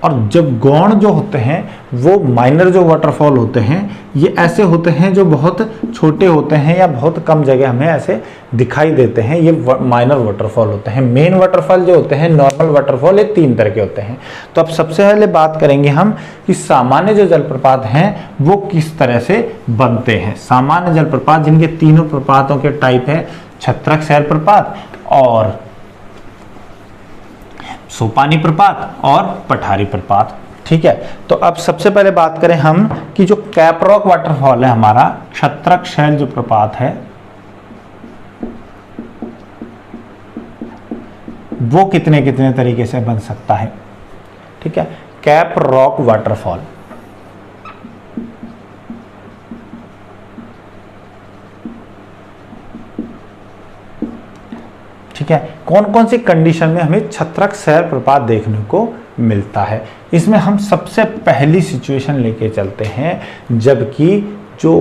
और जब गौण जो होते हैं वो माइनर जो वाटरफॉल होते हैं, ये ऐसे होते हैं जो बहुत छोटे होते हैं या बहुत कम जगह हमें ऐसे दिखाई देते हैं, ये माइनर वाटरफॉल होते हैं। मेन वाटरफॉल जो होते हैं, नॉर्मल वाटरफॉल, ये तीन तरह के होते हैं। तो अब सबसे पहले बात करेंगे हम कि सामान्य जो जलप्रपात हैं वो किस तरह से बनते हैं। सामान्य जलप्रपात जिनके तीनों प्रपातों के टाइप है, छत्रक शैल प्रपात और सोपानी प्रपात और पठारी प्रपात। ठीक है, तो अब सबसे पहले बात करें हम कि जो कैप रॉक वाटरफॉल है हमारा, छत्रक शैल जो प्रपात है, वो कितने कितने तरीके से बन सकता है। ठीक है, कैप रॉक वाटरफॉल, ठीक है, कौन कौन सी कंडीशन में हमें छत्रक शैल प्रपात देखने को मिलता है। इसमें हम सबसे पहली सिचुएशन लेके चलते हैं जबकि जो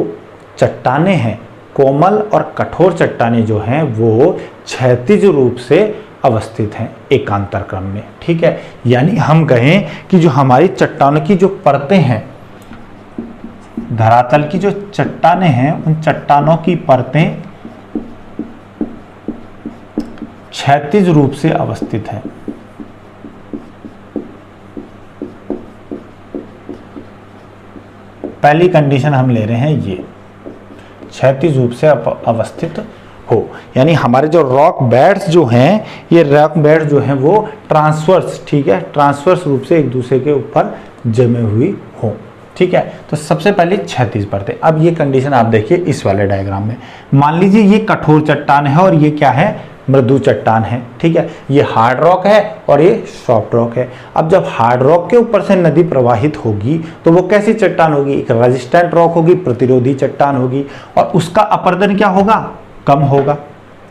चट्टाने हैं, कोमल और कठोर चट्टाने जो हैं वो क्षैतिज रूप से अवस्थित हैं एकांतर क्रम में। ठीक है, यानी हम कहें कि जो हमारी चट्टानों की जो परतें हैं, धरातल की जो चट्टाने हैं, उन चट्टानों की परतें क्षैतिज रूप से अवस्थित है। पहली कंडीशन हम ले रहे हैं ये, क्षैतिज रूप से अवस्थित हो, यानी हमारे जो रॉक बेड्स जो हैं, ये रॉक बेड्स जो हैं वो ट्रांसवर्स, ठीक है, ट्रांसवर्स रूप से एक दूसरे के ऊपर जमे हुई हो। ठीक है, तो सबसे पहले क्षैतिज परतें। अब ये कंडीशन आप देखिए इस वाले डायग्राम में, मान लीजिए ये कठोर चट्टान है और ये क्या है? मृदु चट्टान है। ठीक है, ये हार्ड रॉक है और ये सॉफ्ट रॉक है। अब जब हार्ड रॉक के ऊपर से नदी प्रवाहित होगी तो वो कैसी चट्टान होगी? एक रेजिस्टेंट रॉक होगी, प्रतिरोधी चट्टान होगी, और उसका अपरदन क्या होगा? कम होगा।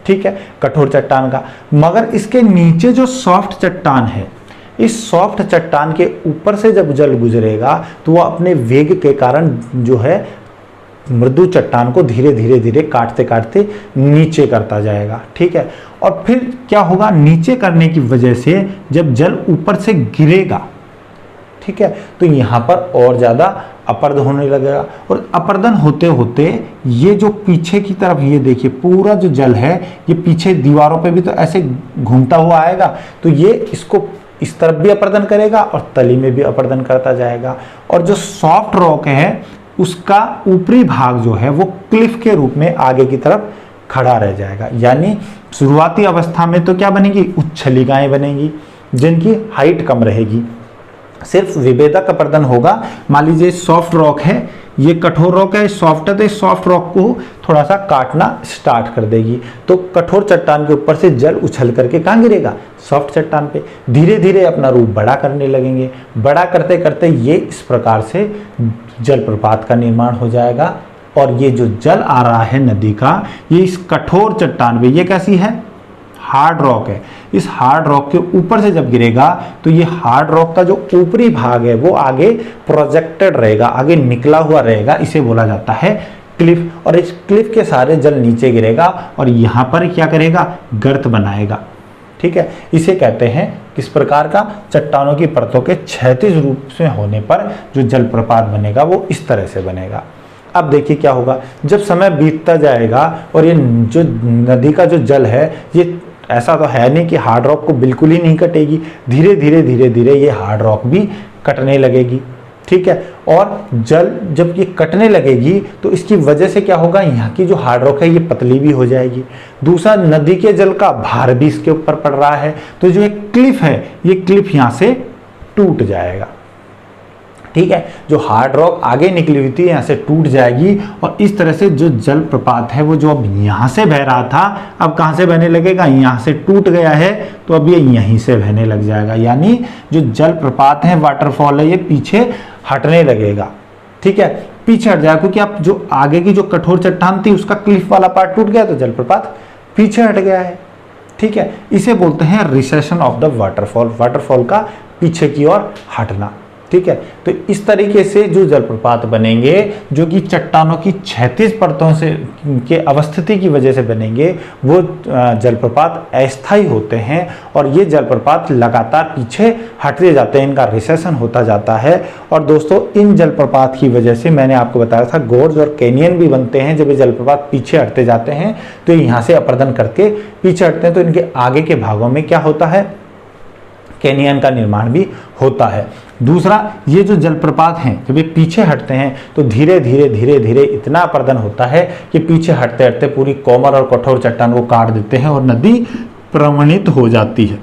ठीक है, कठोर चट्टान का। मगर इसके नीचे जो सॉफ्ट चट्टान है, इस सॉफ्ट चट्टान के ऊपर से जब जल गुजरेगा तो वह अपने वेग के कारण जो है मृदु चट्टान को धीरे धीरे धीरे काटते काटते नीचे करता जाएगा। ठीक है, और फिर क्या होगा? नीचे करने की वजह से जब जल ऊपर से गिरेगा, ठीक है, तो यहाँ पर और ज़्यादा अपरदन होने लगेगा। और अपरदन होते होते ये जो पीछे की तरफ, ये देखिए पूरा जो जल है ये पीछे दीवारों पे भी तो ऐसे घूमता हुआ आएगा, तो ये इसको इस तरफ भी अपरदन करेगा और तली में भी अपरदन करता जाएगा। और जो सॉफ्ट रॉक है उसका ऊपरी भाग जो है वो क्लिफ के रूप में आगे की तरफ खड़ा रह जाएगा, यानी शुरुआती अवस्था में तो क्या बनेगी? उच्छलिकाएं बनेगी जिनकी हाइट कम रहेगी। सिर्फ विभेदक अपर्दन होगा। मान लीजिए सॉफ्ट रॉक है, ये कठोर रॉक है, सॉफ्ट है, तो इस सॉफ्ट रॉक को थोड़ा सा काटना स्टार्ट कर देगी, तो कठोर चट्टान के ऊपर से जल उछल करके कहाँ गिरेगा, सॉफ्ट चट्टान पे। धीरे धीरे अपना रूप बड़ा करने लगेंगे, बड़ा करते करते ये इस प्रकार से जलप्रपात का निर्माण हो जाएगा। और ये जो जल आ रहा है नदी का, ये इस कठोर चट्टान पे, ये कैसी है, हार्ड रॉक है, इस हार्ड रॉक के ऊपर से जब गिरेगा तो ये हार्ड रॉक का जो ऊपरी भाग है वो आगे प्रोजेक्टेड रहेगा, आगे निकला हुआ रहेगा, इसे बोला जाता है क्लिफ। और इस क्लिफ के सारे जल नीचे गिरेगा और यहाँ पर क्या करेगा, गर्त बनाएगा। ठीक है, इसे कहते हैं किस प्रकार का, चट्टानों की परतों के क्षैतिज रूप से होने पर जो जलप्रपात बनेगा वो इस तरह से बनेगा। अब देखिए क्या होगा, जब समय बीतता जाएगा और ये जो नदी का जो जल है, ये ऐसा तो है नहीं कि हार्ड रॉक को बिल्कुल ही नहीं कटेगी, धीरे धीरे धीरे धीरे ये हार्ड रॉक भी कटने लगेगी। ठीक है, और जल जब ये कटने लगेगी तो इसकी वजह से क्या होगा, यहाँ की जो हार्ड रॉक है ये पतली भी हो जाएगी। दूसरा, नदी के जल का भार भी इसके ऊपर पड़ रहा है, तो जो एक क्लिफ है, ये क्लिफ यहाँ से टूट जाएगा। ठीक है, जो हार्ड रॉक आगे निकली हुई थी यहाँ से टूट जाएगी और इस तरह से जो जलप्रपात है वो जो अब यहाँ से बह रहा था, अब कहाँ से बहने लगेगा, यहाँ से टूट गया है तो अब ये यहीं से बहने लग जाएगा। यानी जो जलप्रपात है, वाटरफॉल है, ये पीछे हटने लगेगा। ठीक है, पीछे हट जाएगा क्योंकि अब जो आगे की जो कठोर चट्टान थी उसका क्लिफ वाला पार्ट टूट गया तो जलप्रपात पीछे हट गया है। ठीक है, इसे बोलते हैं recession of the waterfall, waterfall का पीछे की ओर हटना। ठीक है, तो इस तरीके से जो जलप्रपात बनेंगे, जो कि चट्टानों की क्षैतिज परतों से के अवस्थिति की वजह से बनेंगे, वो जलप्रपात अस्थायी होते हैं और ये जलप्रपात लगातार पीछे हटते जाते हैं, इनका रिसेशन होता जाता है। और दोस्तों, इन जलप्रपात की वजह से मैंने आपको बताया था गोर्ज और कैनियन भी बनते हैं। जब ये जलप्रपात पीछे हटते जाते हैं तो यहाँ से अपर्दन करके पीछे हटते हैं, तो इनके आगे के भागों में क्या होता है, कैनियन का निर्माण भी होता है। दूसरा, ये जो जलप्रपात हैं जब ये पीछे हटते हैं तो धीरे धीरे धीरे धीरे इतना अपर्दन होता है कि पीछे हटते हटते पूरी कोमल और कठोर चट्टान को काट देते हैं और नदी प्रवणित हो जाती है,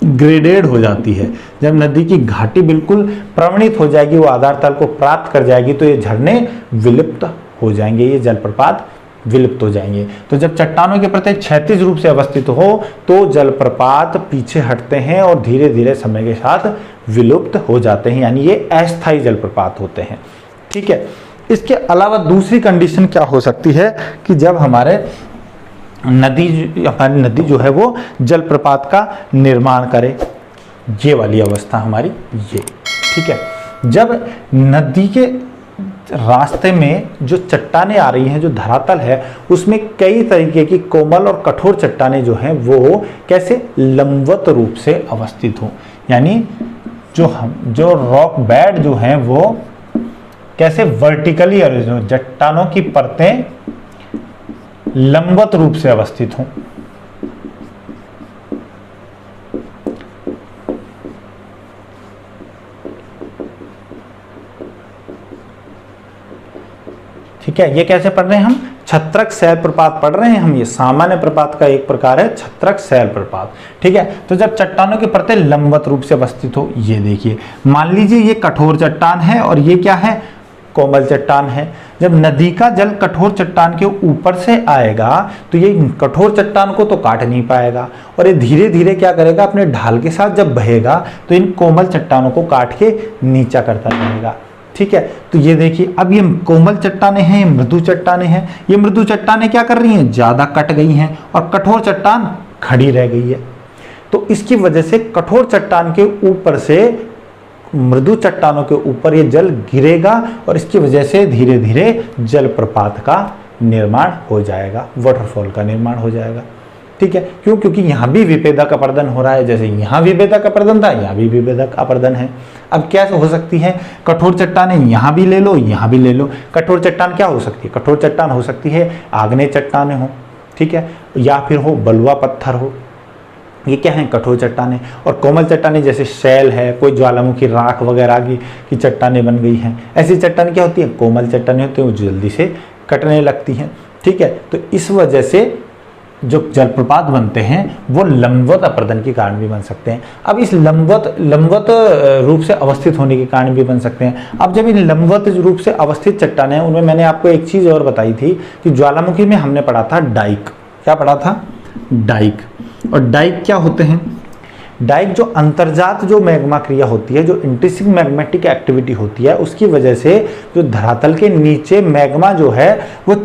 ग्रेडेड हो जाती है। जब नदी की घाटी बिल्कुल प्रवणित हो जाएगी, वो आधार तल को प्राप्त कर जाएगी, तो ये झरने विलुप्त हो जाएंगे, ये जलप्रपात विलुप्त हो जाएंगे। तो जब चट्टानों के प्रत्येक क्षैतिज रूप से अवस्थित हो तो जलप्रपात पीछे हटते हैं और धीरे धीरे समय के साथ विलुप्त हो जाते हैं, यानी ये अस्थायी जलप्रपात होते हैं। ठीक है, इसके अलावा दूसरी कंडीशन क्या हो सकती है कि जब हमारी नदी जो है वो जलप्रपात का निर्माण करे, ये वाली अवस्था हमारी ये। ठीक है, जब नदी के रास्ते में जो चट्टानें आ रही हैं, जो धरातल है उसमें कई तरीके की कोमल और कठोर चट्टानें जो हैं वो कैसे लंबवत रूप से अवस्थित हों, यानी जो रॉक बेड जो हैं वो कैसे वर्टिकली और चट्टानों की परतें लंबवत रूप से अवस्थित हों। ठीक है, ये कैसे पढ़ रहे हैं हम, छत्रक शैल प्रपात पढ़ रहे हैं हम। ये सामान्य प्रपात का एक प्रकार है, छत्रक शैल प्रपात। ठीक है, तो जब चट्टानों की परतें लंबवत रूप से अवस्थित हो, ये देखिए मान लीजिए ये कठोर चट्टान है और ये क्या है, कोमल चट्टान है। जब नदी का जल कठोर चट्टान के ऊपर से आएगा तो ये कठोर चट्टान को तो काट नहीं पाएगा और ये धीरे धीरे क्या करेगा, अपने ढाल के साथ जब बहेगा तो इन कोमल चट्टानों को काट के नीचा करता रहेगा। ठीक है, तो ये देखिए अब ये कोमल चट्टानें हैं, ये मृदु चट्टानें हैं। ये मृदु चट्टानें क्या कर रही हैं, ज्यादा कट गई हैं और कठोर चट्टान खड़ी रह गई है। तो इसकी वजह से कठोर चट्टान के ऊपर से मृदु चट्टानों के ऊपर ये जल गिरेगा और इसकी वजह से धीरे धीरे जलप्रपात का निर्माण हो जाएगा, वाटरफॉल का निर्माण हो जाएगा। ठीक है, क्यों, क्योंकि यहाँ भी विभेदक अपर्दन हो रहा है, जैसे यहाँ विभेदक अपर्दन था, यहाँ भी विभेदक अपर्दन है। अब क्या हो सकती है, कठोर चट्टानें यहाँ भी ले लो, यहाँ भी ले लो। कठोर चट्टान क्या हो सकती है, कठोर चट्टान हो सकती है आग्नेय चट्टानें हो, ठीक है, या फिर हो बलुआ पत्थर हो, ये क्या है, कठोर चट्टानें। और कोमल चट्टानें जैसे शैल है, कोई ज्वालामुखी राख वगैरह की चट्टानें बन गई हैं, ऐसी चट्टानें क्या होती है, कोमल चट्टानें होती हैं, वो जल्दी से कटने लगती हैं। ठीक है, तो इस वजह से जो जलप्रपात बनते हैं वो लंबवत अपर्दन के कारण भी बन सकते हैं। अब इस लंबवत रूप से अवस्थित होने के कारण भी बन सकते हैं। अब जब इन लंबवत रूप से अवस्थित चट्टानें हैं, उनमें मैंने आपको एक चीज़ और बताई थी कि ज्वालामुखी में हमने पढ़ा था डाइक। क्या पढ़ा था? डाइक। और डाइक क्या होते हैं? डाइक जो अंतर्जात जो मैग्मा क्रिया होती है, जो इंट्रिंसिक मैग्मेटिक एक्टिविटी होती है, उसकी वजह से जो धरातल के नीचे मैग्मा जो है वो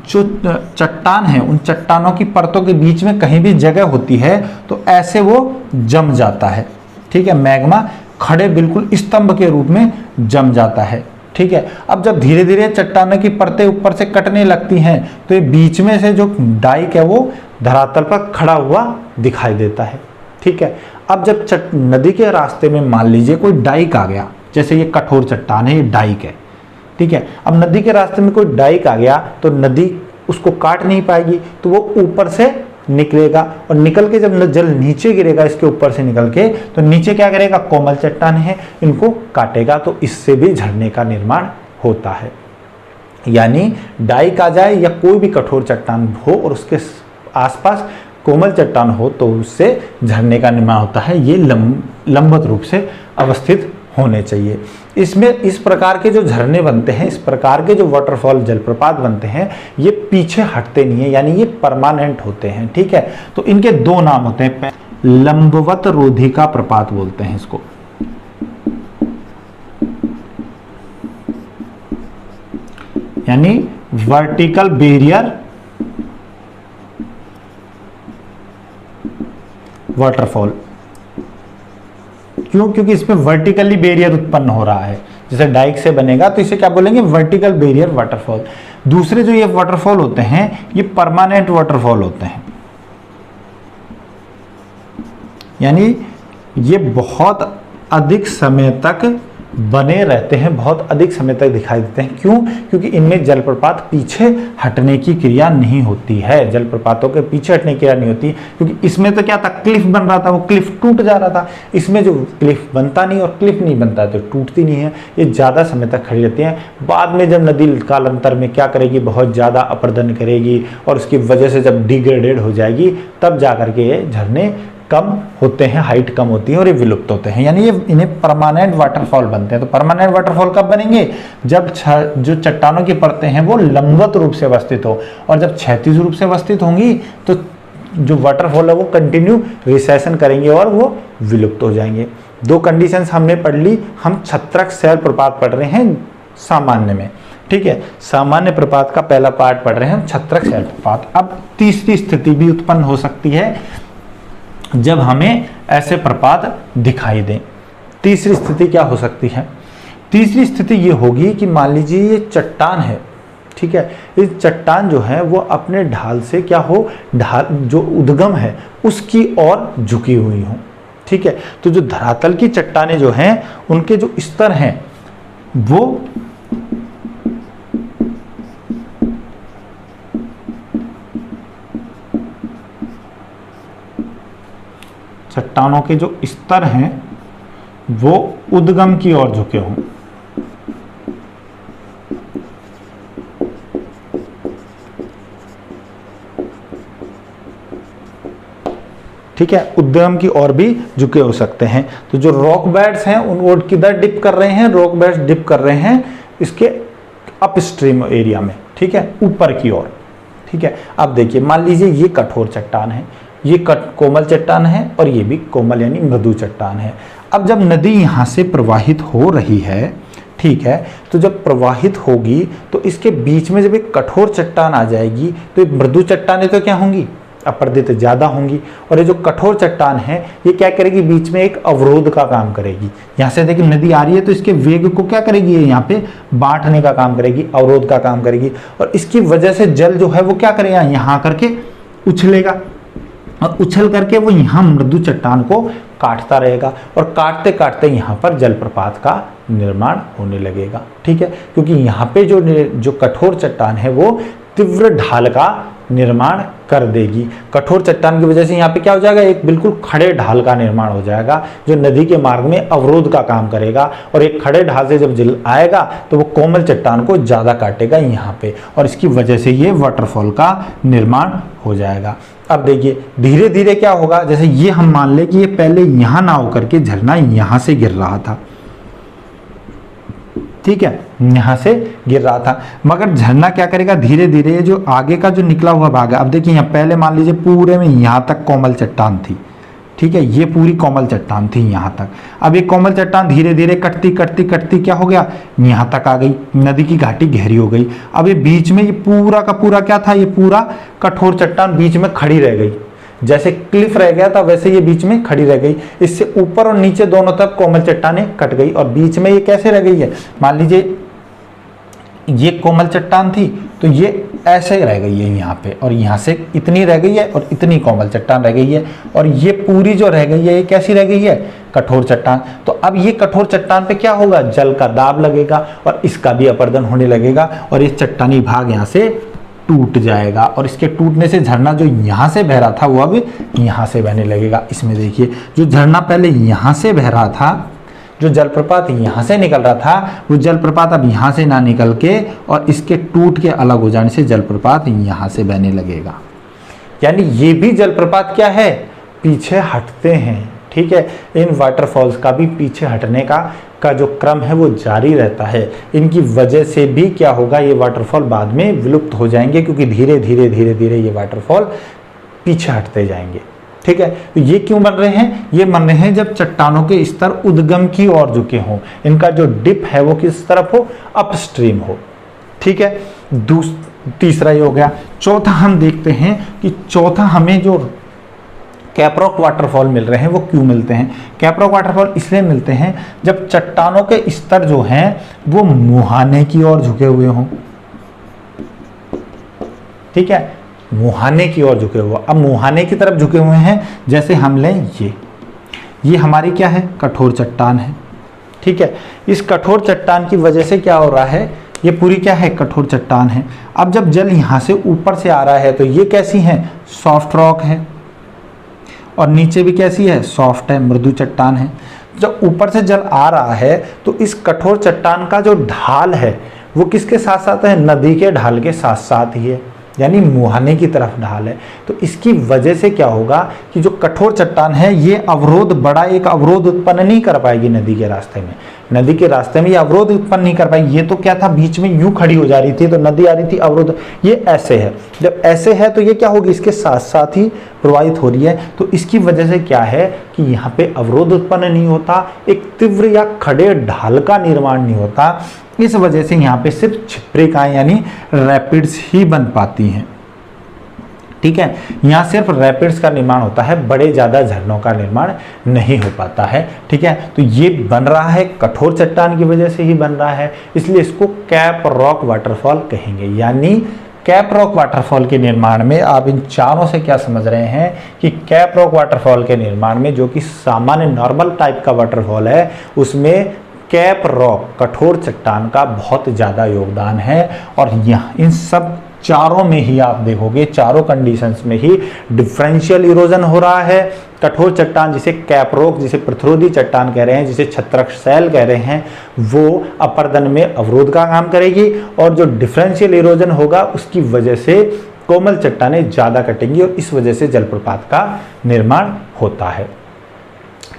जो चट्टान है, उन चट्टानों की परतों के बीच में कहीं भी जगह होती है तो ऐसे वो जम जाता है। ठीक है, मैग्मा खड़े बिल्कुल स्तंभ के रूप में जम जाता है। ठीक है, अब जब धीरे धीरे चट्टानों की परतें ऊपर से कटने लगती हैं तो ये बीच में से जो डाइक है वो धरातल पर खड़ा हुआ दिखाई देता है। ठीक है, अब जब नदी के रास्ते में मान लीजिए कोई डाइक आ गया, जैसे ये कठोर चट्टान है, ये डाइक है। ठीक है, अब नदी के रास्ते में कोई डाइक आ गया तो नदी उसको काट नहीं पाएगी, तो वो ऊपर से निकलेगा और निकल के जब जल नीचे गिरेगा इसके ऊपर से निकल के, तो नीचे क्या करेगा? कोमल चट्टान है, इनको काटेगा, तो इससे भी झरने का निर्माण होता है। यानी डाइक आ जाए या कोई भी कठोर चट्टान हो और उसके आसपास कोमल चट्टान हो तो उससे झरने का निर्माण होता है। ये लंबवत रूप से अवस्थित होने चाहिए। इसमें इस प्रकार के जो झरने बनते हैं, इस प्रकार के जो वाटरफॉल जलप्रपात बनते हैं, ये पीछे हटते नहीं है, यानी ये परमानेंट होते हैं। ठीक है, तो इनके दो नाम होते हैं। लंबवत रोधिका प्रपात बोलते हैं इसको, यानी वर्टिकल बैरियर वाटरफॉल। क्यों? क्योंकि इसमें वर्टिकली बैरियर उत्पन्न हो रहा है। जैसे डाइक से बनेगा तो इसे क्या बोलेंगे? Vertical barrier waterfall. दूसरे जो ये वाटरफॉल होते हैं ये परमानेंट वाटरफॉल होते हैं, यानी ये बहुत अधिक समय तक बने रहते हैं, बहुत अधिक समय तक दिखाई देते हैं। क्यों? क्योंकि इनमें जलप्रपात पीछे हटने की क्रिया नहीं होती है। जलप्रपातों के पीछे हटने की क्रिया नहीं होती, क्योंकि इसमें तो क्या था? क्लिफ बन रहा था, वो क्लिफ टूट जा रहा था। इसमें जो क्लिफ बनता नहीं और क्लिफ नहीं बनता तो टूटती नहीं है, ये ज़्यादा समय तक खड़ी रहती हैं। बाद में जब नदी कालांतर में क्या करेगी? बहुत ज़्यादा अपर्दन करेगी और उसकी वजह से जब डिग्रेडेड हो जाएगी तब जा करके ये झरने कम होते हैं, हाइट कम होती है और ये विलुप्त होते हैं। यानी ये इन्हें परमानेंट वाटरफॉल बनते हैं। तो परमानेंट वाटरफॉल कब बनेंगे? जब जो चट्टानों की परतें हैं वो लंबवत रूप से अवस्थित हो, और जब क्षैतिज रूप से अवस्थित होंगी तो जो वाटरफॉल है वो कंटिन्यू रिसेशन करेंगे और वो विलुप्त हो जाएंगे। दो कंडीशंस हमने पढ़ ली। हम छत्रक शैल प्रपात पढ़ रहे हैं सामान्य में। ठीक है, सामान्य प्रपात का पहला पार्ट पढ़ रहे हैं, छत्रक शैल प्रपात। अब तीसरी स्थिति भी उत्पन्न हो सकती है जब हमें ऐसे प्रपात दिखाई दें। तीसरी स्थिति क्या हो सकती है? तीसरी स्थिति ये होगी कि मान लीजिए ये चट्टान है। ठीक है, ये चट्टान जो है वो अपने ढाल से क्या हो? ढाल जो उद्गम है उसकी ओर झुकी हुई हो। ठीक है, तो जो धरातल की चट्टानें जो हैं उनके जो स्तर हैं वो चट्टानों के जो स्तर हैं वो उद्गम की ओर झुके हों। ठीक है, उद्गम की ओर भी झुके हो सकते हैं। तो जो रॉक बेड्स हैं उन ओर किधर डिप कर रहे हैं? रॉक बेड्स डिप कर रहे हैं इसके अपस्ट्रीम एरिया में। ठीक है, ऊपर की ओर। ठीक है, अब देखिए मान लीजिए ये कठोर चट्टान है, ये कोमल चट्टान है और ये भी कोमल यानी मृदु चट्टान है। अब जब नदी यहाँ से प्रवाहित हो रही है, ठीक है, तो जब प्रवाहित होगी तो इसके बीच में जब एक कठोर चट्टान आ जाएगी तो ये मृदु चट्टानें तो क्या होंगी? अपर्दित ज़्यादा होंगी। और ये जो कठोर चट्टान है ये क्या करेगी? बीच में एक अवरोध का काम करेगी। यहाँ से देखिए नदी आ रही है तो इसके वेग को क्या करेगी? ये यहाँ पे बांटने का काम करेगी, अवरोध का काम करेगी, और इसकी वजह से जल जो है वो क्या करेगा? यहाँ करके उछलेगा और उछल करके वो यहाँ मृदु चट्टान को काटता रहेगा और काटते काटते यहाँ पर जलप्रपात का निर्माण होने लगेगा। ठीक है, क्योंकि यहाँ पे जो कठोर चट्टान है वो तीव्र ढाल का निर्माण कर देगी। कठोर चट्टान की वजह से यहाँ पे क्या हो जाएगा? एक बिल्कुल खड़े ढाल का निर्माण हो जाएगा जो नदी के मार्ग में अवरोध का काम करेगा, और एक खड़े ढाल से जब जल आएगा तो वो कोमल चट्टान को ज़्यादा काटेगा यहाँ पे, और इसकी वजह से ये वाटरफॉल का निर्माण हो जाएगा। अब देखिए धीरे धीरे क्या होगा, जैसे ये हम मान ले कि ये पहले यहां ना होकर के झरना यहां से गिर रहा था, ठीक है, यहां से गिर रहा था, मगर झरना क्या करेगा, धीरे धीरे जो आगे का जो निकला हुआ भाग है, अब देखिए यहाँ पहले मान लीजिए पूरे में यहां तक कोमल चट्टान थी, ठीक है, ये पूरी कोमल चट्टान थी यहां तक। अब ये कोमल चट्टान धीरे धीरे कटती कटती कटती क्या हो गया, यहां तक आ गई, नदी की घाटी गहरी हो गई। अब ये बीच में ये पूरा का पूरा क्या था, ये पूरा कठोर चट्टान बीच में खड़ी रह गई, जैसे क्लिफ रह गया था वैसे ये बीच में खड़ी रह गई। इससे ऊपर और नीचे दोनों तरफ कोमल चट्टानें कट गई और बीच में ये कैसे रह गई है, मान लीजिए ये कोमल चट्टान थी तो ये ऐसे रह गई है यहाँ पे, और यहाँ से इतनी रह गई है और इतनी कोमल चट्टान रह गई है, और ये पूरी जो रह गई है ये कैसी रह गई है, कठोर चट्टान। तो अब ये कठोर चट्टान पे क्या होगा, जल का दाब लगेगा और इसका भी अपर्दन होने लगेगा और ये चट्टानी भाग यहाँ से टूट जाएगा, और इसके टूटने से झरना जो यहाँ से बह रहा था वो अब यहाँ से बहने लगेगा। इसमें देखिए जो झरना पहले यहाँ से बह रहा था, जो जलप्रपात यहाँ से निकल रहा था, वो जलप्रपात अब यहाँ से ना निकल के और इसके टूट के अलग हो जाने से जलप्रपात यहाँ से बहने लगेगा। यानी ये भी जलप्रपात क्या है, पीछे हटते हैं, ठीक है। इन वाटरफॉल्स का भी पीछे हटने का जो क्रम है वो जारी रहता है। इनकी वजह से भी क्या होगा, ये वाटरफॉल बाद में विलुप्त हो जाएंगे, क्योंकि धीरे धीरे धीरे धीरे ये वाटरफॉल पीछे हटते जाएंगे, ठीक है। तो ये क्यों बन रहे हैं, ये बन रहे हैं जब चट्टानों के स्तर उद्गम की ओर झुके हों, इनका जो डिप है वो किस तरफ हो, अपस्ट्रीम हो, ठीक है। तीसरा ये हो गया। चौथा हम देखते हैं कि चौथा हमें जो कैपरॉक वाटरफॉल मिल रहे हैं वो क्यों मिलते हैं। कैपरॉक वाटरफॉल इसलिए मिलते हैं जब चट्टानों के स्तर जो हैं वो मुहाने की ओर झुके हुए हों, ठीक है, मुहाने की ओर झुके हुए। अब मुहाने की तरफ झुके हुए हैं, जैसे हम लें ये हमारी क्या है, कठोर चट्टान है, ठीक है। इस कठोर चट्टान की वजह से क्या हो रहा है, ये पूरी क्या है, कठोर चट्टान है। अब जब जल यहाँ से ऊपर से आ रहा है तो ये कैसी है, सॉफ्ट रॉक है, और नीचे भी कैसी है, सॉफ्ट है, मृदु चट्टान है। जब ऊपर से जल आ रहा है तो इस कठोर चट्टान का जो ढाल है वो किसके साथ साथ है, नदी के ढाल के साथ साथ ही है, यानी मुहाने की तरफ ढाल है। तो इसकी वजह से क्या होगा कि जो कठोर चट्टान है ये अवरोध, बड़ा एक अवरोध उत्पन्न नहीं कर पाएगी नदी के रास्ते में, नदी के रास्ते में ये अवरोध उत्पन्न नहीं कर पाएगी। ये तो क्या था, बीच में यूं खड़ी हो जा रही थी तो नदी आ रही थी, अवरोध, ये ऐसे है, जब ऐसे है तो ये क्या होगी, इसके साथ साथ ही प्रवाहित हो रही है। तो इसकी वजह से क्या है कि यहाँ पे अवरोध उत्पन्न नहीं होता, एक तीव्र या खड़े ढाल का निर्माण नहीं होता। इस वजह से यहाँ पे सिर्फ छिप्रिकाएं यानी रैपिड्स ही बन पाती हैं, ठीक है। यहाँ सिर्फ रैपिड्स का निर्माण होता है, बड़े ज़्यादा झरनों का निर्माण नहीं हो पाता है, ठीक है। तो ये बन रहा है कठोर चट्टान की वजह से ही बन रहा है, इसलिए इसको कैप रॉक वाटरफॉल कहेंगे। यानी कैप रॉक वाटरफॉल के निर्माण में आप इन चारों से क्या समझ रहे हैं कि कैप रॉक वाटरफॉल के निर्माण में, जो कि सामान्य नॉर्मल टाइप का वाटरफॉल है, उसमें कैप रॉक कठोर चट्टान का बहुत ज़्यादा योगदान है। और यहाँ इन सब चारों में ही आप देखोगे, चारों कंडीशंस में ही डिफरेंशियल इरोजन हो रहा है। कठोर चट्टान जिसे कैप रॉक, जिसे पृथ्वी चट्टान कह रहे हैं, जिसे छत्रक शैल कह रहे हैं, वो अपर्दन में अवरोध का काम करेगी, और जो डिफरेंशियल इरोजन होगा उसकी वजह से कोमल चट्टानें ज़्यादा कटेंगी और इस वजह से जलप्रपात का निर्माण होता है,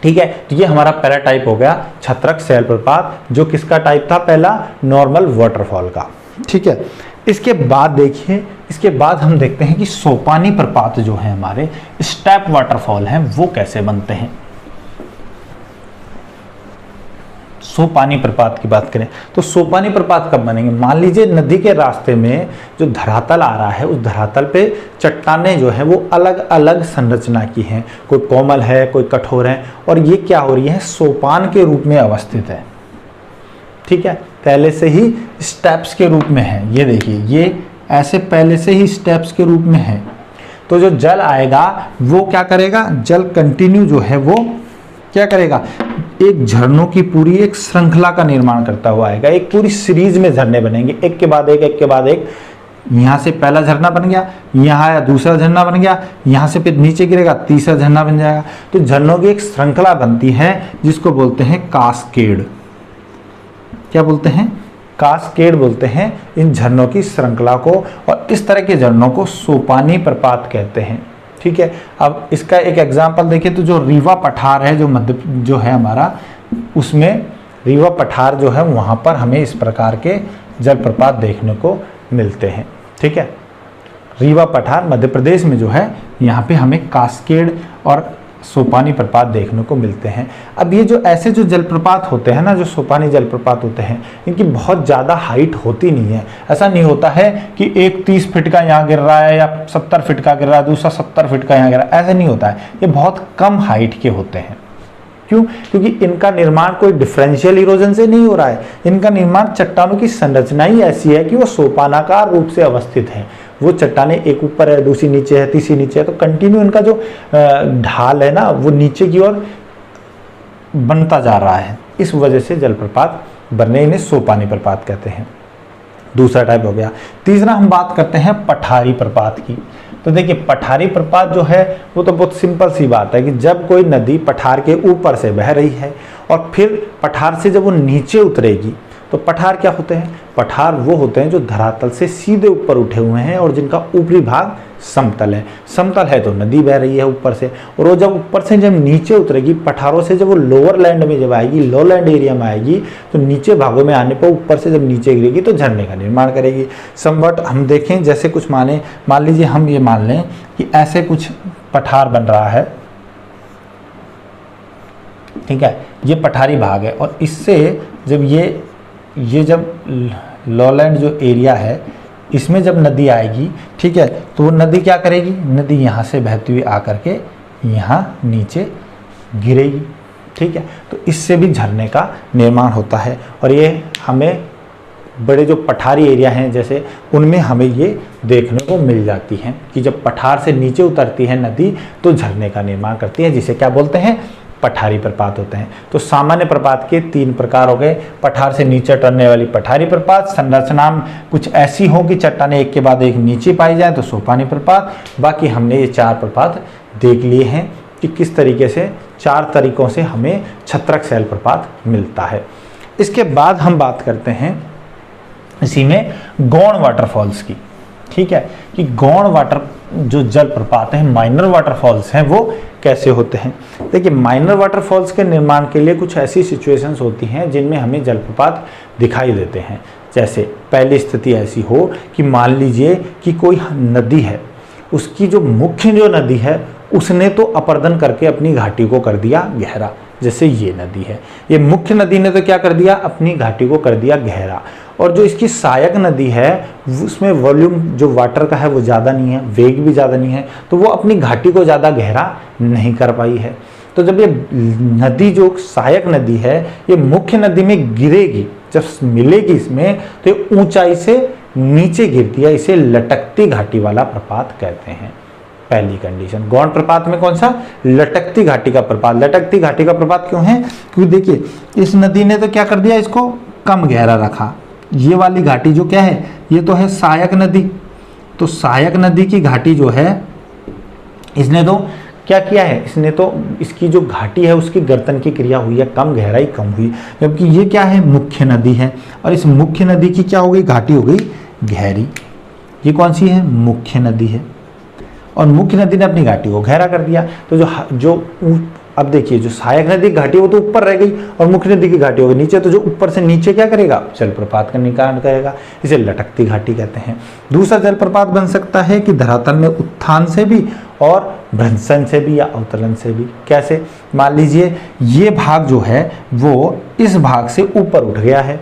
ठीक है। तो ये हमारा पहला टाइप हो गया छत्रक शैल प्रपात, जो किसका टाइप था, पहला नॉर्मल वाटरफॉल का, ठीक है। इसके बाद देखिए, इसके बाद हम देखते हैं कि सोपानी प्रपात जो है हमारे स्टेप वाटरफॉल हैं वो कैसे बनते हैं। सोपानी प्रपात की बात करें तो सोपानी प्रपात कब बनेंगे, मान लीजिए नदी के रास्ते में जो धरातल आ रहा है उस धरातल पे चट्टानें जो है वो अलग अलग संरचना की हैं, कोई कोमल है, कोई कठोर है, और ये क्या हो रही है, सोपान के रूप में अवस्थित है, ठीक है, पहले से ही स्टेप्स के रूप में है। ये देखिए, ये ऐसे पहले से ही स्टेप्स के रूप में है। तो जो जल आएगा वो क्या करेगा, जल कंटिन्यू जो है वो क्या करेगा, एक झरनों की पूरी एक श्रृंखला का निर्माण करता हुआ आएगा। एक पूरी सीरीज में झरने बनेंगे, एक के बाद एक, एक के बाद एक। यहाँ से पहला झरना बन गया, यहाँ आया दूसरा झरना बन गया, यहाँ से फिर नीचे गिरेगा तीसरा झरना बन जाएगा। तो झरनों की एक श्रृंखला बनती है जिसको बोलते हैं कास्केड। क्या बोलते हैं, कास्केड बोलते हैं इन झरनों की श्रृंखला को, और इस तरह के झरनों को सोपानी प्रपात कहते हैं, ठीक है। अब इसका एक एग्जाम्पल देखिए तो जो रीवा पठार है जो मध्य जो है हमारा, उसमें रीवा पठार जो है वहाँ पर हमें इस प्रकार के जलप्रपात देखने को मिलते हैं। ठीक है, रीवा पठार मध्य प्रदेश में जो है यहाँ पे हमें कास्केड और सोपानी प्रपात देखने को मिलते हैं। अब ये जो ऐसे जो जलप्रपात होते हैं ना, जो सोपानी जलप्रपात होते हैं, इनकी बहुत ज़्यादा हाइट होती नहीं है। ऐसा नहीं होता है कि एक 30 फीट का यहाँ गिर रहा है या 70 फीट का गिर रहा है, दूसरा 70 फीट का यहाँ गिर रहा है, ऐसा नहीं होता है। ये बहुत कम हाइट के होते हैं। क्यों? क्योंकि इनका निर्माण कोई डिफरेंशियल इरोजन से नहीं हो रहा है। इनका निर्माण चट्टानों की संरचना ही ऐसी है कि वो सोपानाकार रूप से अवस्थित है। वो चट्टानें एक ऊपर है, दूसरी नीचे है, तीसरी नीचे है, तो कंटिन्यू इनका जो ढाल है ना वो नीचे की ओर बनता जा रहा है। इस वजह से जलप्रपात बनने इन्हें सोपानी प्रपात कहते हैं। दूसरा टाइप हो गया। तीसरा हम बात करते हैं पठारी प्रपात की। तो देखिए पठारी प्रपात जो है वो तो बहुत सिंपल सी बात है कि जब कोई नदी पठार के ऊपर से बह रही है और फिर पठार से जब वो नीचे उतरेगी तो पठार क्या होते हैं? पठार वो होते हैं जो धरातल से सीधे ऊपर उठे हुए हैं और जिनका ऊपरी भाग समतल है। समतल है तो नदी बह रही है ऊपर से, और वो जब ऊपर से जब नीचे उतरेगी पठारों से, जब वो लोअर लैंड में जब आएगी, लो लैंड एरिया में आएगी, तो नीचे भागों में आने पर ऊपर से जब नीचे गिरेगी तो झरने का निर्माण करेगी। समवट हम देखें, जैसे कुछ मान लीजिए हम ये मान लें कि ऐसे कुछ पठार बन रहा है, ठीक है, ये पठारी भाग है, और इससे जब ये जब लॉलैंड जो एरिया है इसमें जब नदी आएगी, ठीक है, तो वो नदी क्या करेगी? नदी यहाँ से बहती हुई आकर के यहाँ नीचे गिरेगी। ठीक है, तो इससे भी झरने का निर्माण होता है। और ये हमें बड़े जो पठारी एरिया हैं जैसे उनमें हमें ये देखने को मिल जाती हैं कि जब पठार से नीचे उतरती है नदी तो झरने का निर्माण करती है, जिसे क्या बोलते हैं? पठारी प्रपात होते हैं। तो सामान्य प्रपात के 3 प्रकार हो गए। पठार से नीचे उतरने वाली पठारी प्रपात, संरचना कुछ ऐसी हो कि चट्टानें एक के बाद एक नीचे पाई जाए तो सोपानी प्रपात। बाकी हमने ये 4 प्रपात देख लिए हैं कि किस तरीके से 4 तरीकों से हमें छत्रक शैल प्रपात मिलता है। इसके बाद हम बात करते हैं इसी में गौण वाटरफॉल्स की। ठीक है, कि गौण वाटर जो जलप्रपात हैं, माइनर वाटरफॉल्स हैं, वो कैसे होते हैं? देखिए माइनर वाटरफॉल्स के निर्माण के लिए कुछ ऐसी सिचुएशंस होती हैं जिनमें हमें जलप्रपात दिखाई देते हैं। जैसे पहली स्थिति ऐसी हो कि मान लीजिए कि कोई नदी है, उसकी जो मुख्य जो नदी है उसने तो अपर्दन करके अपनी घाटी को कर दिया गहरा। जैसे ये नदी है, ये मुख्य नदी ने तो क्या कर दिया? अपनी घाटी को कर दिया गहरा। और जो इसकी सहायक नदी है उसमें वॉल्यूम जो वाटर का है वो ज़्यादा नहीं है, वेग भी ज़्यादा नहीं है, तो वो अपनी घाटी को ज़्यादा गहरा नहीं कर पाई है। तो जब ये नदी जो सहायक नदी है ये मुख्य नदी में गिरेगी, जब मिलेगी इसमें, तो ये ऊंचाई से नीचे गिरती है, इसे लटकती घाटी वाला प्रपात कहते हैं। पहली कंडीशन। गौण प्रपात में कौन सा? लटकती घाटी का प्रपात। लटकती घाटी का प्रपात क्यों है? क्योंकि देखिए इस नदी ने तो क्या कर दिया? इसको कम गहरा रखा। ये वाली घाटी जो क्या है? ये तो है सहायक नदी। तो सहायक नदी की घाटी जो है इसने तो क्या किया है? इसने तो इसकी जो घाटी है उसकी गर्तन की क्रिया हुई है, कम गहराई कम हुई। जबकि ये क्या है? मुख्य नदी है, और इस मुख्य नदी की क्या हो गई? घाटी हो गई गहरी। ये कौन सी है? मुख्य नदी है, और मुख्य नदी ने अपनी घाटी को गहरा कर दिया। तो जो अब देखिए जो सहायक नदी की घाटी वो तो ऊपर रह गई और मुख्य नदी की घाटी हो गई नीचे। तो जो ऊपर से नीचे क्या करेगा? जलप्रपात का निर्माण करेगा। इसे लटकती घाटी कहते हैं। दूसरा जलप्रपात बन सकता है कि धरातल में उत्थान से भी और भ्रंशन से भी या अवतरण से भी। कैसे? मान लीजिए ये भाग जो है वो इस भाग से ऊपर उठ गया है।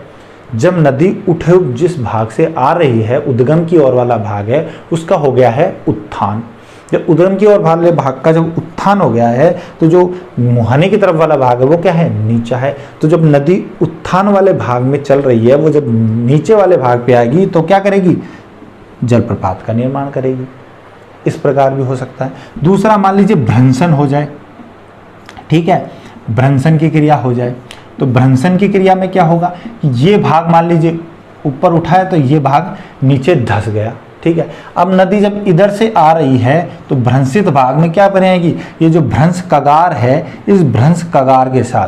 जब नदी उठे जिस भाग से आ रही है, उद्गम की ओर वाला भाग है, उसका हो गया है उत्थान। जब उद्गम की ओर वाले भाग का जब उत्थान हो गया है तो जो मुहाने की तरफ वाला भाग है वो क्या है? नीचा है। तो जब नदी उत्थान वाले भाग में चल रही है, वो जब नीचे वाले भाग पे आएगी तो क्या करेगी? जलप्रपात का निर्माण करेगी। इस प्रकार भी हो सकता है। दूसरा मान लीजिए भ्रंशन हो जाए, ठीक है, भ्रंशन की क्रिया हो जाए। तो भ्रंशन की क्रिया में क्या होगा? ये भाग मान लीजिए ऊपर उठा है तो ये भाग नीचे धंस गया, ठीक है। अब नदी जब इधर से आ रही है तो भ्रंशित भाग में क्या बनेगी? ये जो भ्रंश कगार है, इस भ्रंश कगार के साथ,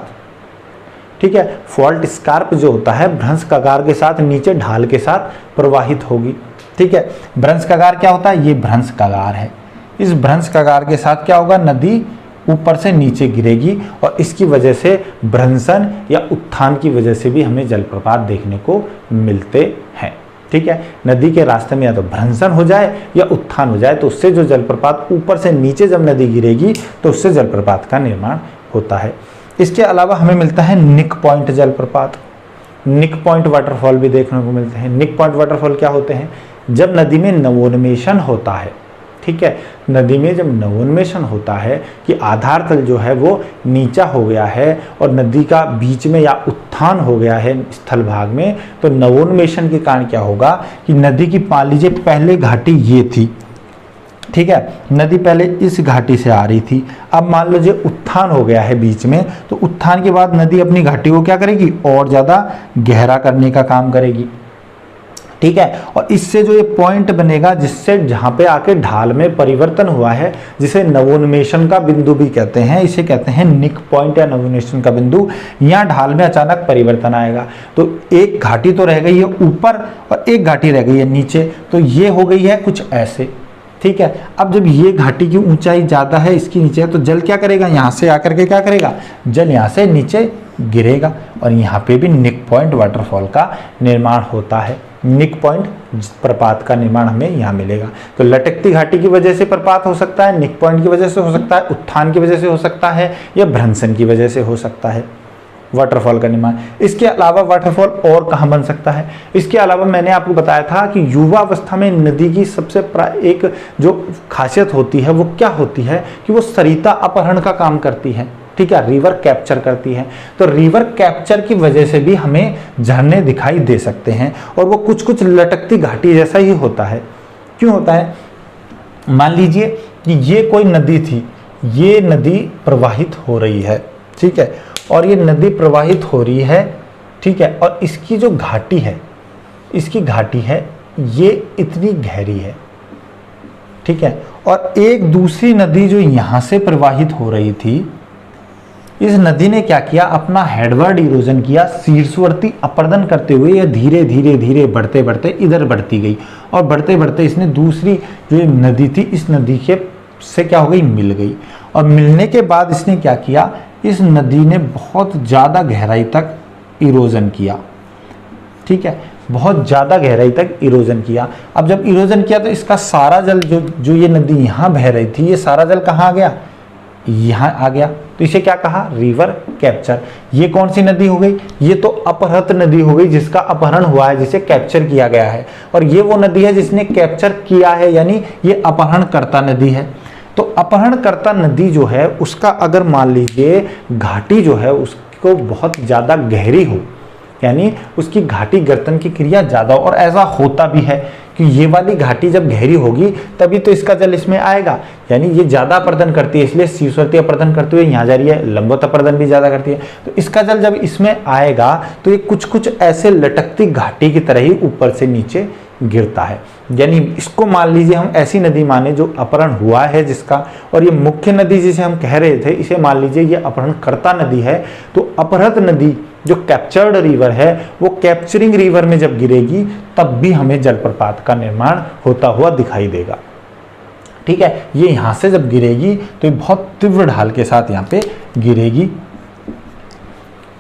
ठीक है, फॉल्ट स्कार्प जो होता है भ्रंश कगार के साथ नीचे ढाल के साथ प्रवाहित होगी, ठीक है। भ्रंश कगार क्या होता है? ये भ्रंश कगार है, इस भ्रंश कगार के साथ क्या होगा, नदी ऊपर से नीचे गिरेगी और इसकी वजह से भ्रंशन या उत्थान की वजह से भी हमें जलप्रपात देखने को मिलते हैं। ठीक है, नदी के रास्ते में या तो भ्रंशन हो जाए या उत्थान हो जाए, तो उससे जो जलप्रपात ऊपर से नीचे जब नदी गिरेगी तो उससे जलप्रपात का निर्माण होता है। इसके अलावा हमें मिलता है निक पॉइंट जलप्रपात। निक पॉइंट वाटरफॉल भी देखने को मिलते हैं। निक पॉइंट वाटरफॉल क्या होते हैं, जब नदी में नवोन्मेषण होता है, ठीक है, नदी में जब नवोन्मेषण होता है कि आधार तल जो है वो नीचा हो गया है और नदी का बीच में या उत्थान हो गया है स्थल भाग में, तो नवोन्मेषण के कारण क्या होगा कि नदी की, मान लीजिए पहले घाटी ये थी, ठीक है, नदी पहले इस घाटी से आ रही थी, अब मान लीजिए उत्थान हो गया है बीच में, तो उत्थान के बाद नदी अपनी घाटी को क्या करेगी, और ज़्यादा गहरा करने का काम करेगी। ठीक है, और इससे जो ये पॉइंट बनेगा जिससे जहां पे आके ढाल में परिवर्तन हुआ है, जिसे नवोन्मेषण का बिंदु भी कहते हैं, इसे कहते हैं निक पॉइंट या नवोन्मेषण का बिंदु। यहाँ ढाल में अचानक परिवर्तन आएगा, तो एक घाटी तो रह गई है ऊपर और एक घाटी रह गई है नीचे, तो ये हो गई है कुछ ऐसे। ठीक है, अब जब ये घाटी की ऊंचाई ज्यादा है, इसकी नीचे है, तो जल क्या करेगा, यहाँ से आकर के क्या करेगा, जल यहाँ से नीचे गिरेगा और यहाँ पे भी निक पॉइंट वाटरफॉल का निर्माण होता है। निक पॉइंट प्रपात का निर्माण हमें यहाँ मिलेगा। तो लटकती घाटी की वजह से प्रपात हो सकता है, निक पॉइंट की वजह से हो सकता है, उत्थान की वजह से हो सकता है, या भ्रंशन की वजह से हो सकता है वाटरफॉल का निर्माण। इसके अलावा वाटरफॉल और कहाँ बन सकता है, इसके अलावा मैंने आपको बताया था कि युवा अवस्था में नदी की सबसे एक जो खासियत होती है वो क्या होती है कि वो सरिता अपहरण का काम करती है। ठीक है, रिवर कैप्चर करती है, तो रिवर कैप्चर की वजह से भी हमें झरने दिखाई दे सकते हैं और वो कुछ कुछ लटकती घाटी जैसा ही होता है। क्यों होता है, मान लीजिए कि ये कोई नदी थी, ये नदी प्रवाहित हो रही है, ठीक है, और ये नदी प्रवाहित हो रही है, ठीक है, और इसकी जो घाटी है, इसकी घाटी है ये इतनी गहरी है, ठीक है, और एक दूसरी नदी जो यहां से प्रवाहित हो रही थी, इस नदी ने क्या किया, अपना हेडवर्ड इरोजन किया, शीर्षवर्ती अपरदन करते हुए यह धीरे धीरे धीरे बढ़ते बढ़ते इधर बढ़ती गई और बढ़ते बढ़ते इसने दूसरी जो नदी थी इस नदी के से क्या हो गई, मिल गई, और मिलने के बाद इसने क्या किया, इस नदी ने बहुत ज़्यादा गहराई तक इरोजन किया। ठीक है, बहुत ज़्यादा गहराई तक इरोजन किया। अब जब इरोजन किया तो इसका सारा जल जो ये नदी यहाँ बह रही थी, ये सारा जल कहाँ आ गया, यहाँ आ गया, तो इसे क्या कहा, रिवर कैप्चर। ये कौन सी नदी हो गई, ये तो अपहृत नदी हो गई, जिसका अपहरण हुआ है, जिसे कैप्चर किया गया है, और ये वो नदी है जिसने कैप्चर किया है, यानी ये अपहरणकर्ता नदी है। तो अपहरणकर्ता नदी जो है उसका अगर मान लीजिए घाटी जो है उसको बहुत ज़्यादा गहरी हो, यानी उसकी घाटी गर्तन की क्रिया ज़्यादा, और ऐसा होता भी है कि ये वाली घाटी जब गहरी होगी तभी तो इसका जल इसमें आएगा, यानी ये ज़्यादा अपर्दन करती है, इसलिए शीर्षवर्ती अपर्दन करते हुए यहाँ जा रही है, लंबवत अपर्दन भी ज़्यादा करती है, तो इसका जल जब इसमें आएगा तो ये कुछ कुछ ऐसे लटकती घाटी की तरह ही ऊपर से नीचे गिरता है। यानी इसको मान लीजिए हम ऐसी नदी माने जो अपहरण हुआ है जिसका, और ये मुख्य नदी जिसे हम कह रहे थे इसे मान लीजिए ये अपहरणकर्ता नदी है। तो अपहृत नदी जो कैप्चर्ड रिवर है वो कैप्चरिंग रिवर में जब गिरेगी तब भी हमें जलप्रपात का निर्माण होता हुआ दिखाई देगा। ठीक है, ये यहाँ से जब गिरेगी तो ये बहुत तीव्र ढाल के साथ यहाँ पे गिरेगी।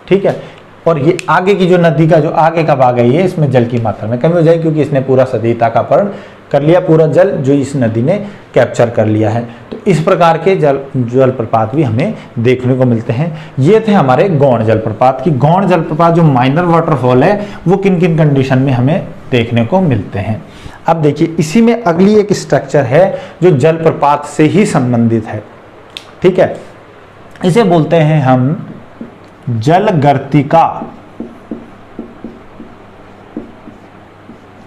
ठीक है, और ये आगे की जो नदी का जो आगे का भाग है, ये इसमें जल की मात्रा में कमी हो जाएगी क्योंकि इसने पूरा सदिता का अपहरण कर लिया, पूरा जल जो इस नदी ने कैप्चर कर लिया है। तो इस प्रकार के जलप्रपात भी हमें देखने को मिलते हैं। ये थे हमारे गौण जलप्रपात की। गौण जलप्रपात जो माइनर वाटरफॉल है वो किन किन कंडीशन में हमें देखने को मिलते हैं। अब देखिए इसी में अगली एक स्ट्रक्चर है जो जलप्रपात से ही संबंधित है। ठीक है, इसे बोलते हैं हम जलगर्तिका।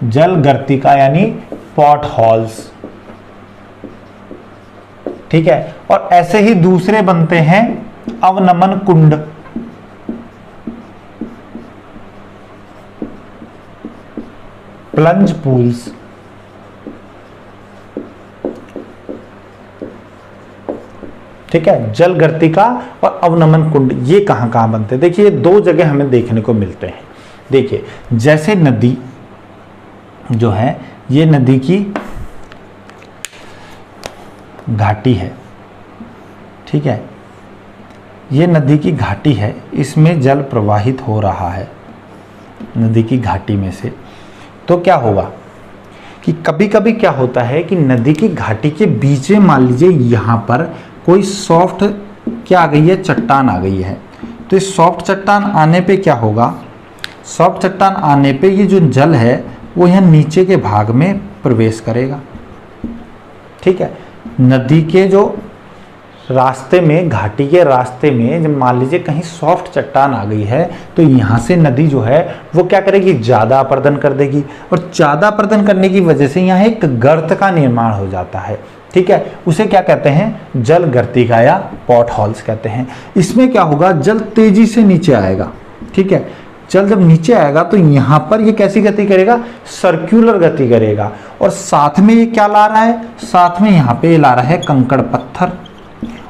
जलगर्तिका यानी पॉट हॉल्स। ठीक है, और ऐसे ही दूसरे बनते हैं अवनमन कुंड। Plunge pools. ठीक है, जलगर्तिका और अवनमन कुंड ये कहां कहां बनते हैं, देखिए दो जगह हमें देखने को मिलते हैं। देखिए जैसे नदी जो है, ये नदी की घाटी है, ठीक है, ये नदी की घाटी है, इसमें जल प्रवाहित हो रहा है नदी की घाटी में से। तो क्या होगा कि कभी कभी क्या होता है कि नदी की घाटी के बीच में मान लीजिए यहाँ पर कोई सॉफ्ट क्या आ गई है, चट्टान आ गई है। तो इस सॉफ्ट चट्टान आने पे क्या होगा, सॉफ्ट चट्टान आने पे ये जो जल है वो यहाँ नीचे के भाग में प्रवेश करेगा, ठीक है। नदी के जो रास्ते में, घाटी के रास्ते में जब मान लीजिए कहीं सॉफ्ट चट्टान आ गई है तो यहाँ से नदी जो है वो क्या करेगी, ज़्यादा अपर्दन कर देगी, और ज़्यादा अपर्दन करने की वजह से यहाँ एक गर्त का निर्माण हो जाता है, ठीक है। उसे क्या कहते हैं, जल गर्तिका या पॉट होल्स कहते हैं। इसमें क्या होगा, जल तेजी से नीचे आएगा, ठीक है। जल जब नीचे आएगा तो यहाँ पर ये कैसी गति करेगा, सर्कुलर गति करेगा, और साथ में ये क्या ला रहा है, साथ में यहाँ पे ला रहा है कंकड़ पत्थर,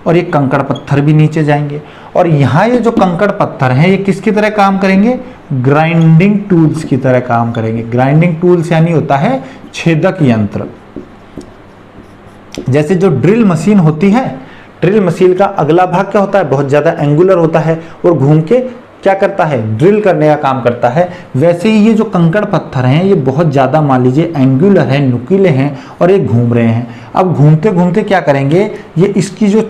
और ये कंकड़ पत्थर भी नीचे जाएंगे, और यहाँ ये जो कंकड़ पत्थर हैं ये किसकी तरह काम करेंगे, ग्राइंडिंग टूल्स की तरह काम करेंगे। ग्राइंडिंग टूल्स यानी होता है छेदक यंत्र। जैसे जो ड्रिल मशीन होती है, ड्रिल मशीन का अगला भाग क्या होता है, बहुत ज्यादा एंगुलर होता है और घूम के क्या करता है, ड्रिल करने का काम करता है। वैसे ही ये जो कंकड़ पत्थर हैं ये बहुत ज़्यादा मान लीजिए एंगुलर है, नुकीले हैं, और ये घूम रहे हैं। अब घूमते घूमते क्या करेंगे, ये इसकी जो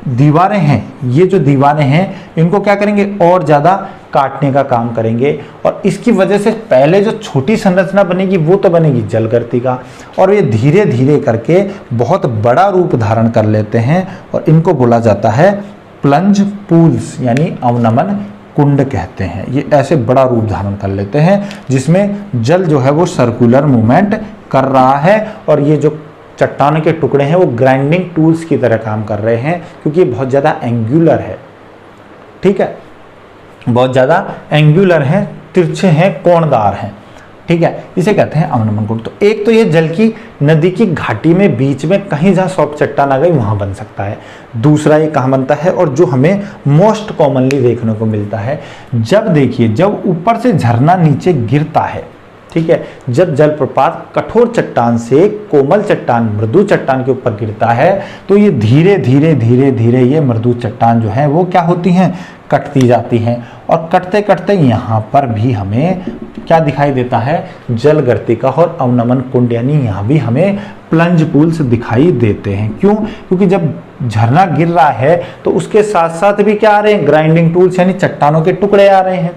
दीवारें हैं, ये जो दीवारें हैं इनको क्या करेंगे, और ज़्यादा काटने का काम करेंगे, और इसकी वजह से पहले जो छोटी संरचना बनेगी वो तो बनेगी जल गर्तिका, और ये धीरे धीरे करके बहुत बड़ा रूप धारण कर लेते हैं, और इनको बोला जाता है प्लंज पूल्स यानी अवनमन कुंड कहते हैं। ये ऐसे बड़ा रूप धारण कर लेते हैं जिसमें जल जो है वो सर्कुलर मूवमेंट कर रहा है, और ये जो चट्टान के टुकड़े हैं वो ग्राइंडिंग टूल्स की तरह काम कर रहे हैं, क्योंकि ये बहुत ज़्यादा एंगुलर है, ठीक है, बहुत ज़्यादा एंगुलर हैं, तिरछे हैं, कोणदार हैं, ठीक है। इसे कहते हैं अवनमन कुंड। तो एक तो ये जल की नदी की घाटी में बीच में कहीं जहाँ सॉफ्ट चट्टान आ गई वहाँ बन सकता है। दूसरा ये कहाँ बनता है, और जो हमें मोस्ट कॉमनली देखने को मिलता है, जब देखिए जब ऊपर से झरना नीचे गिरता है, ठीक है, जब जलप्रपात कठोर चट्टान से कोमल चट्टान, मृदु चट्टान के ऊपर गिरता है तो ये धीरे धीरे धीरे धीरे ये मृदु चट्टान जो है वो क्या होती हैं, कटती जाती हैं, और कटते कटते यहाँ पर भी हमें क्या दिखाई देता है, जल गर्तिका और अवनमन कुंड, यानी यहाँ भी हमें प्लंज पूल्स दिखाई देते हैं। क्यों, क्योंकि जब झरना गिर रहा है तो उसके साथ साथ भी क्या आ रहे हैं, ग्राइंडिंग टूल्स यानी चट्टानों के टुकड़े आ रहे हैं,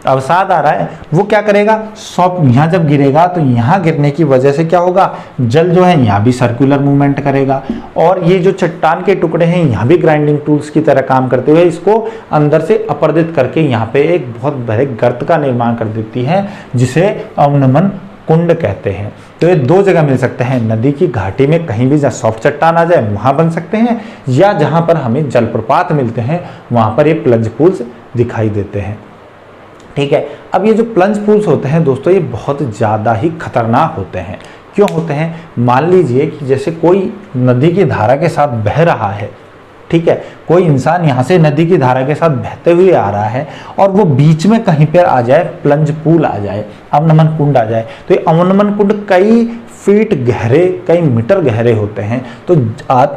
अवसाद आ रहा है। वो क्या करेगा, सॉफ्ट यहाँ जब गिरेगा तो यहाँ गिरने की वजह से क्या होगा, जल जो है यहाँ भी सर्कुलर मूवमेंट करेगा, और ये जो चट्टान के टुकड़े हैं यहाँ भी ग्राइंडिंग टूल्स की तरह काम करते हुए इसको अंदर से अपर्दित करके यहाँ पे एक बहुत बड़े गर्त का निर्माण कर देती है, जिसे अवनमन कुंड कहते हैं। तो ये दो जगह मिल सकते हैं, नदी की घाटी में कहीं भी जहाँ सॉफ्ट चट्टान आ जाए वहाँ बन सकते हैं, या जहाँ पर हमें जलप्रपात मिलते हैं वहाँ पर ये प्लंज पूल्स दिखाई देते हैं, ठीक है। अब ये जो प्लंज पूल्स होते हैं दोस्तों, ये बहुत ज़्यादा ही खतरनाक होते हैं। क्यों होते हैं, मान लीजिए कि जैसे कोई नदी की धारा के साथ बह रहा है, ठीक है, कोई इंसान यहाँ से नदी की धारा के साथ बहते हुए आ रहा है और वो बीच में कहीं पर आ जाए, प्लंज पूल आ जाए, अवनमन कुंड आ जाए, तो ये अवनमन कुंड कई फीट गहरे, कई मीटर गहरे होते हैं। तो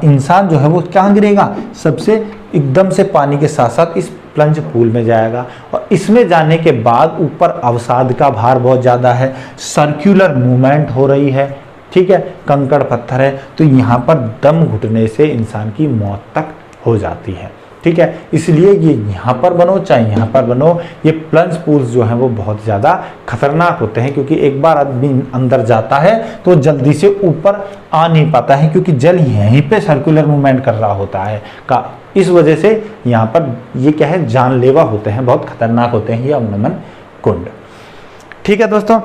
इंसान जो है वो क्या गिरेगा, सबसे एकदम से पानी के साथ साथ इस प्लंज पूल में जाएगा, और इसमें जाने के बाद ऊपर अवसाद का भार बहुत ज़्यादा है, सर्कुलर मूवमेंट हो रही है, ठीक है, कंकड़ पत्थर है, तो यहाँ पर दम घुटने से इंसान की मौत तक हो जाती है, ठीक है। इसलिए ये यहाँ पर बनो चाहे यहाँ पर बनो, ये प्लंज पूल्स जो हैं वो बहुत ज़्यादा खतरनाक होते हैं, क्योंकि एक बार आदमी अंदर जाता है तो जल्दी से ऊपर आ नहीं पाता है, क्योंकि जल यहीं पे सर्कुलर मूवमेंट कर रहा होता है का, इस वजह से यहाँ पर ये क्या है, जानलेवा होते हैं, बहुत खतरनाक होते हैं ये अवनमन कुंड, ठीक है दोस्तों।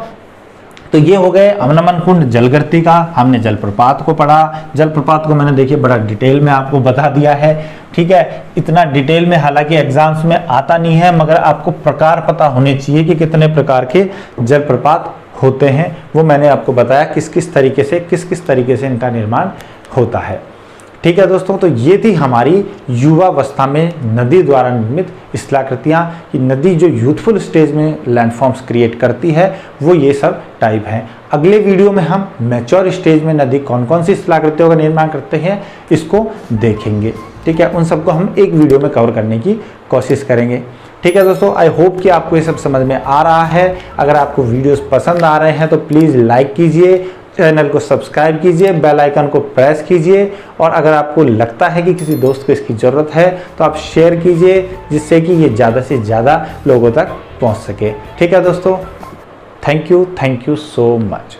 तो ये हो गए अवनमन कुंड, जलगर्तिका, हमने जलप्रपात को पढ़ा। जलप्रपात को मैंने देखिए बड़ा डिटेल में आपको बता दिया है, ठीक है। इतना डिटेल में हालांकि एग्जाम्स में आता नहीं है, मगर आपको प्रकार पता होने चाहिए कि कितने प्रकार के जलप्रपात होते हैं, वो मैंने आपको बताया किस किस तरीके से इनका निर्माण होता है, ठीक है दोस्तों। तो ये थी हमारी युवावस्था में नदी द्वारा निर्मित स्थलाकृतियाँ, कि नदी जो यूथफुल स्टेज में लैंडफॉर्म्स क्रिएट करती है वो ये सब टाइप हैं। अगले वीडियो में हम मैच्योर स्टेज में नदी कौन कौन सी स्थलाकृतियों का निर्माण करते हैं इसको देखेंगे। ठीक है, उन सबको हम एक वीडियो में कवर करने की कोशिश करेंगे। ठीक है दोस्तों, आई होप कि आपको ये सब समझ में आ रहा है। अगर आपको वीडियोस पसंद आ रहे हैं तो प्लीज़ लाइक कीजिए, चैनल को सब्सक्राइब कीजिए, बेल आइकन को प्रेस कीजिए, और अगर आपको लगता है कि किसी दोस्त को इसकी ज़रूरत है तो आप शेयर कीजिए, जिससे कि ये ज़्यादा से ज़्यादा लोगों तक पहुंच सके। ठीक है दोस्तों, थैंक यू सो मच।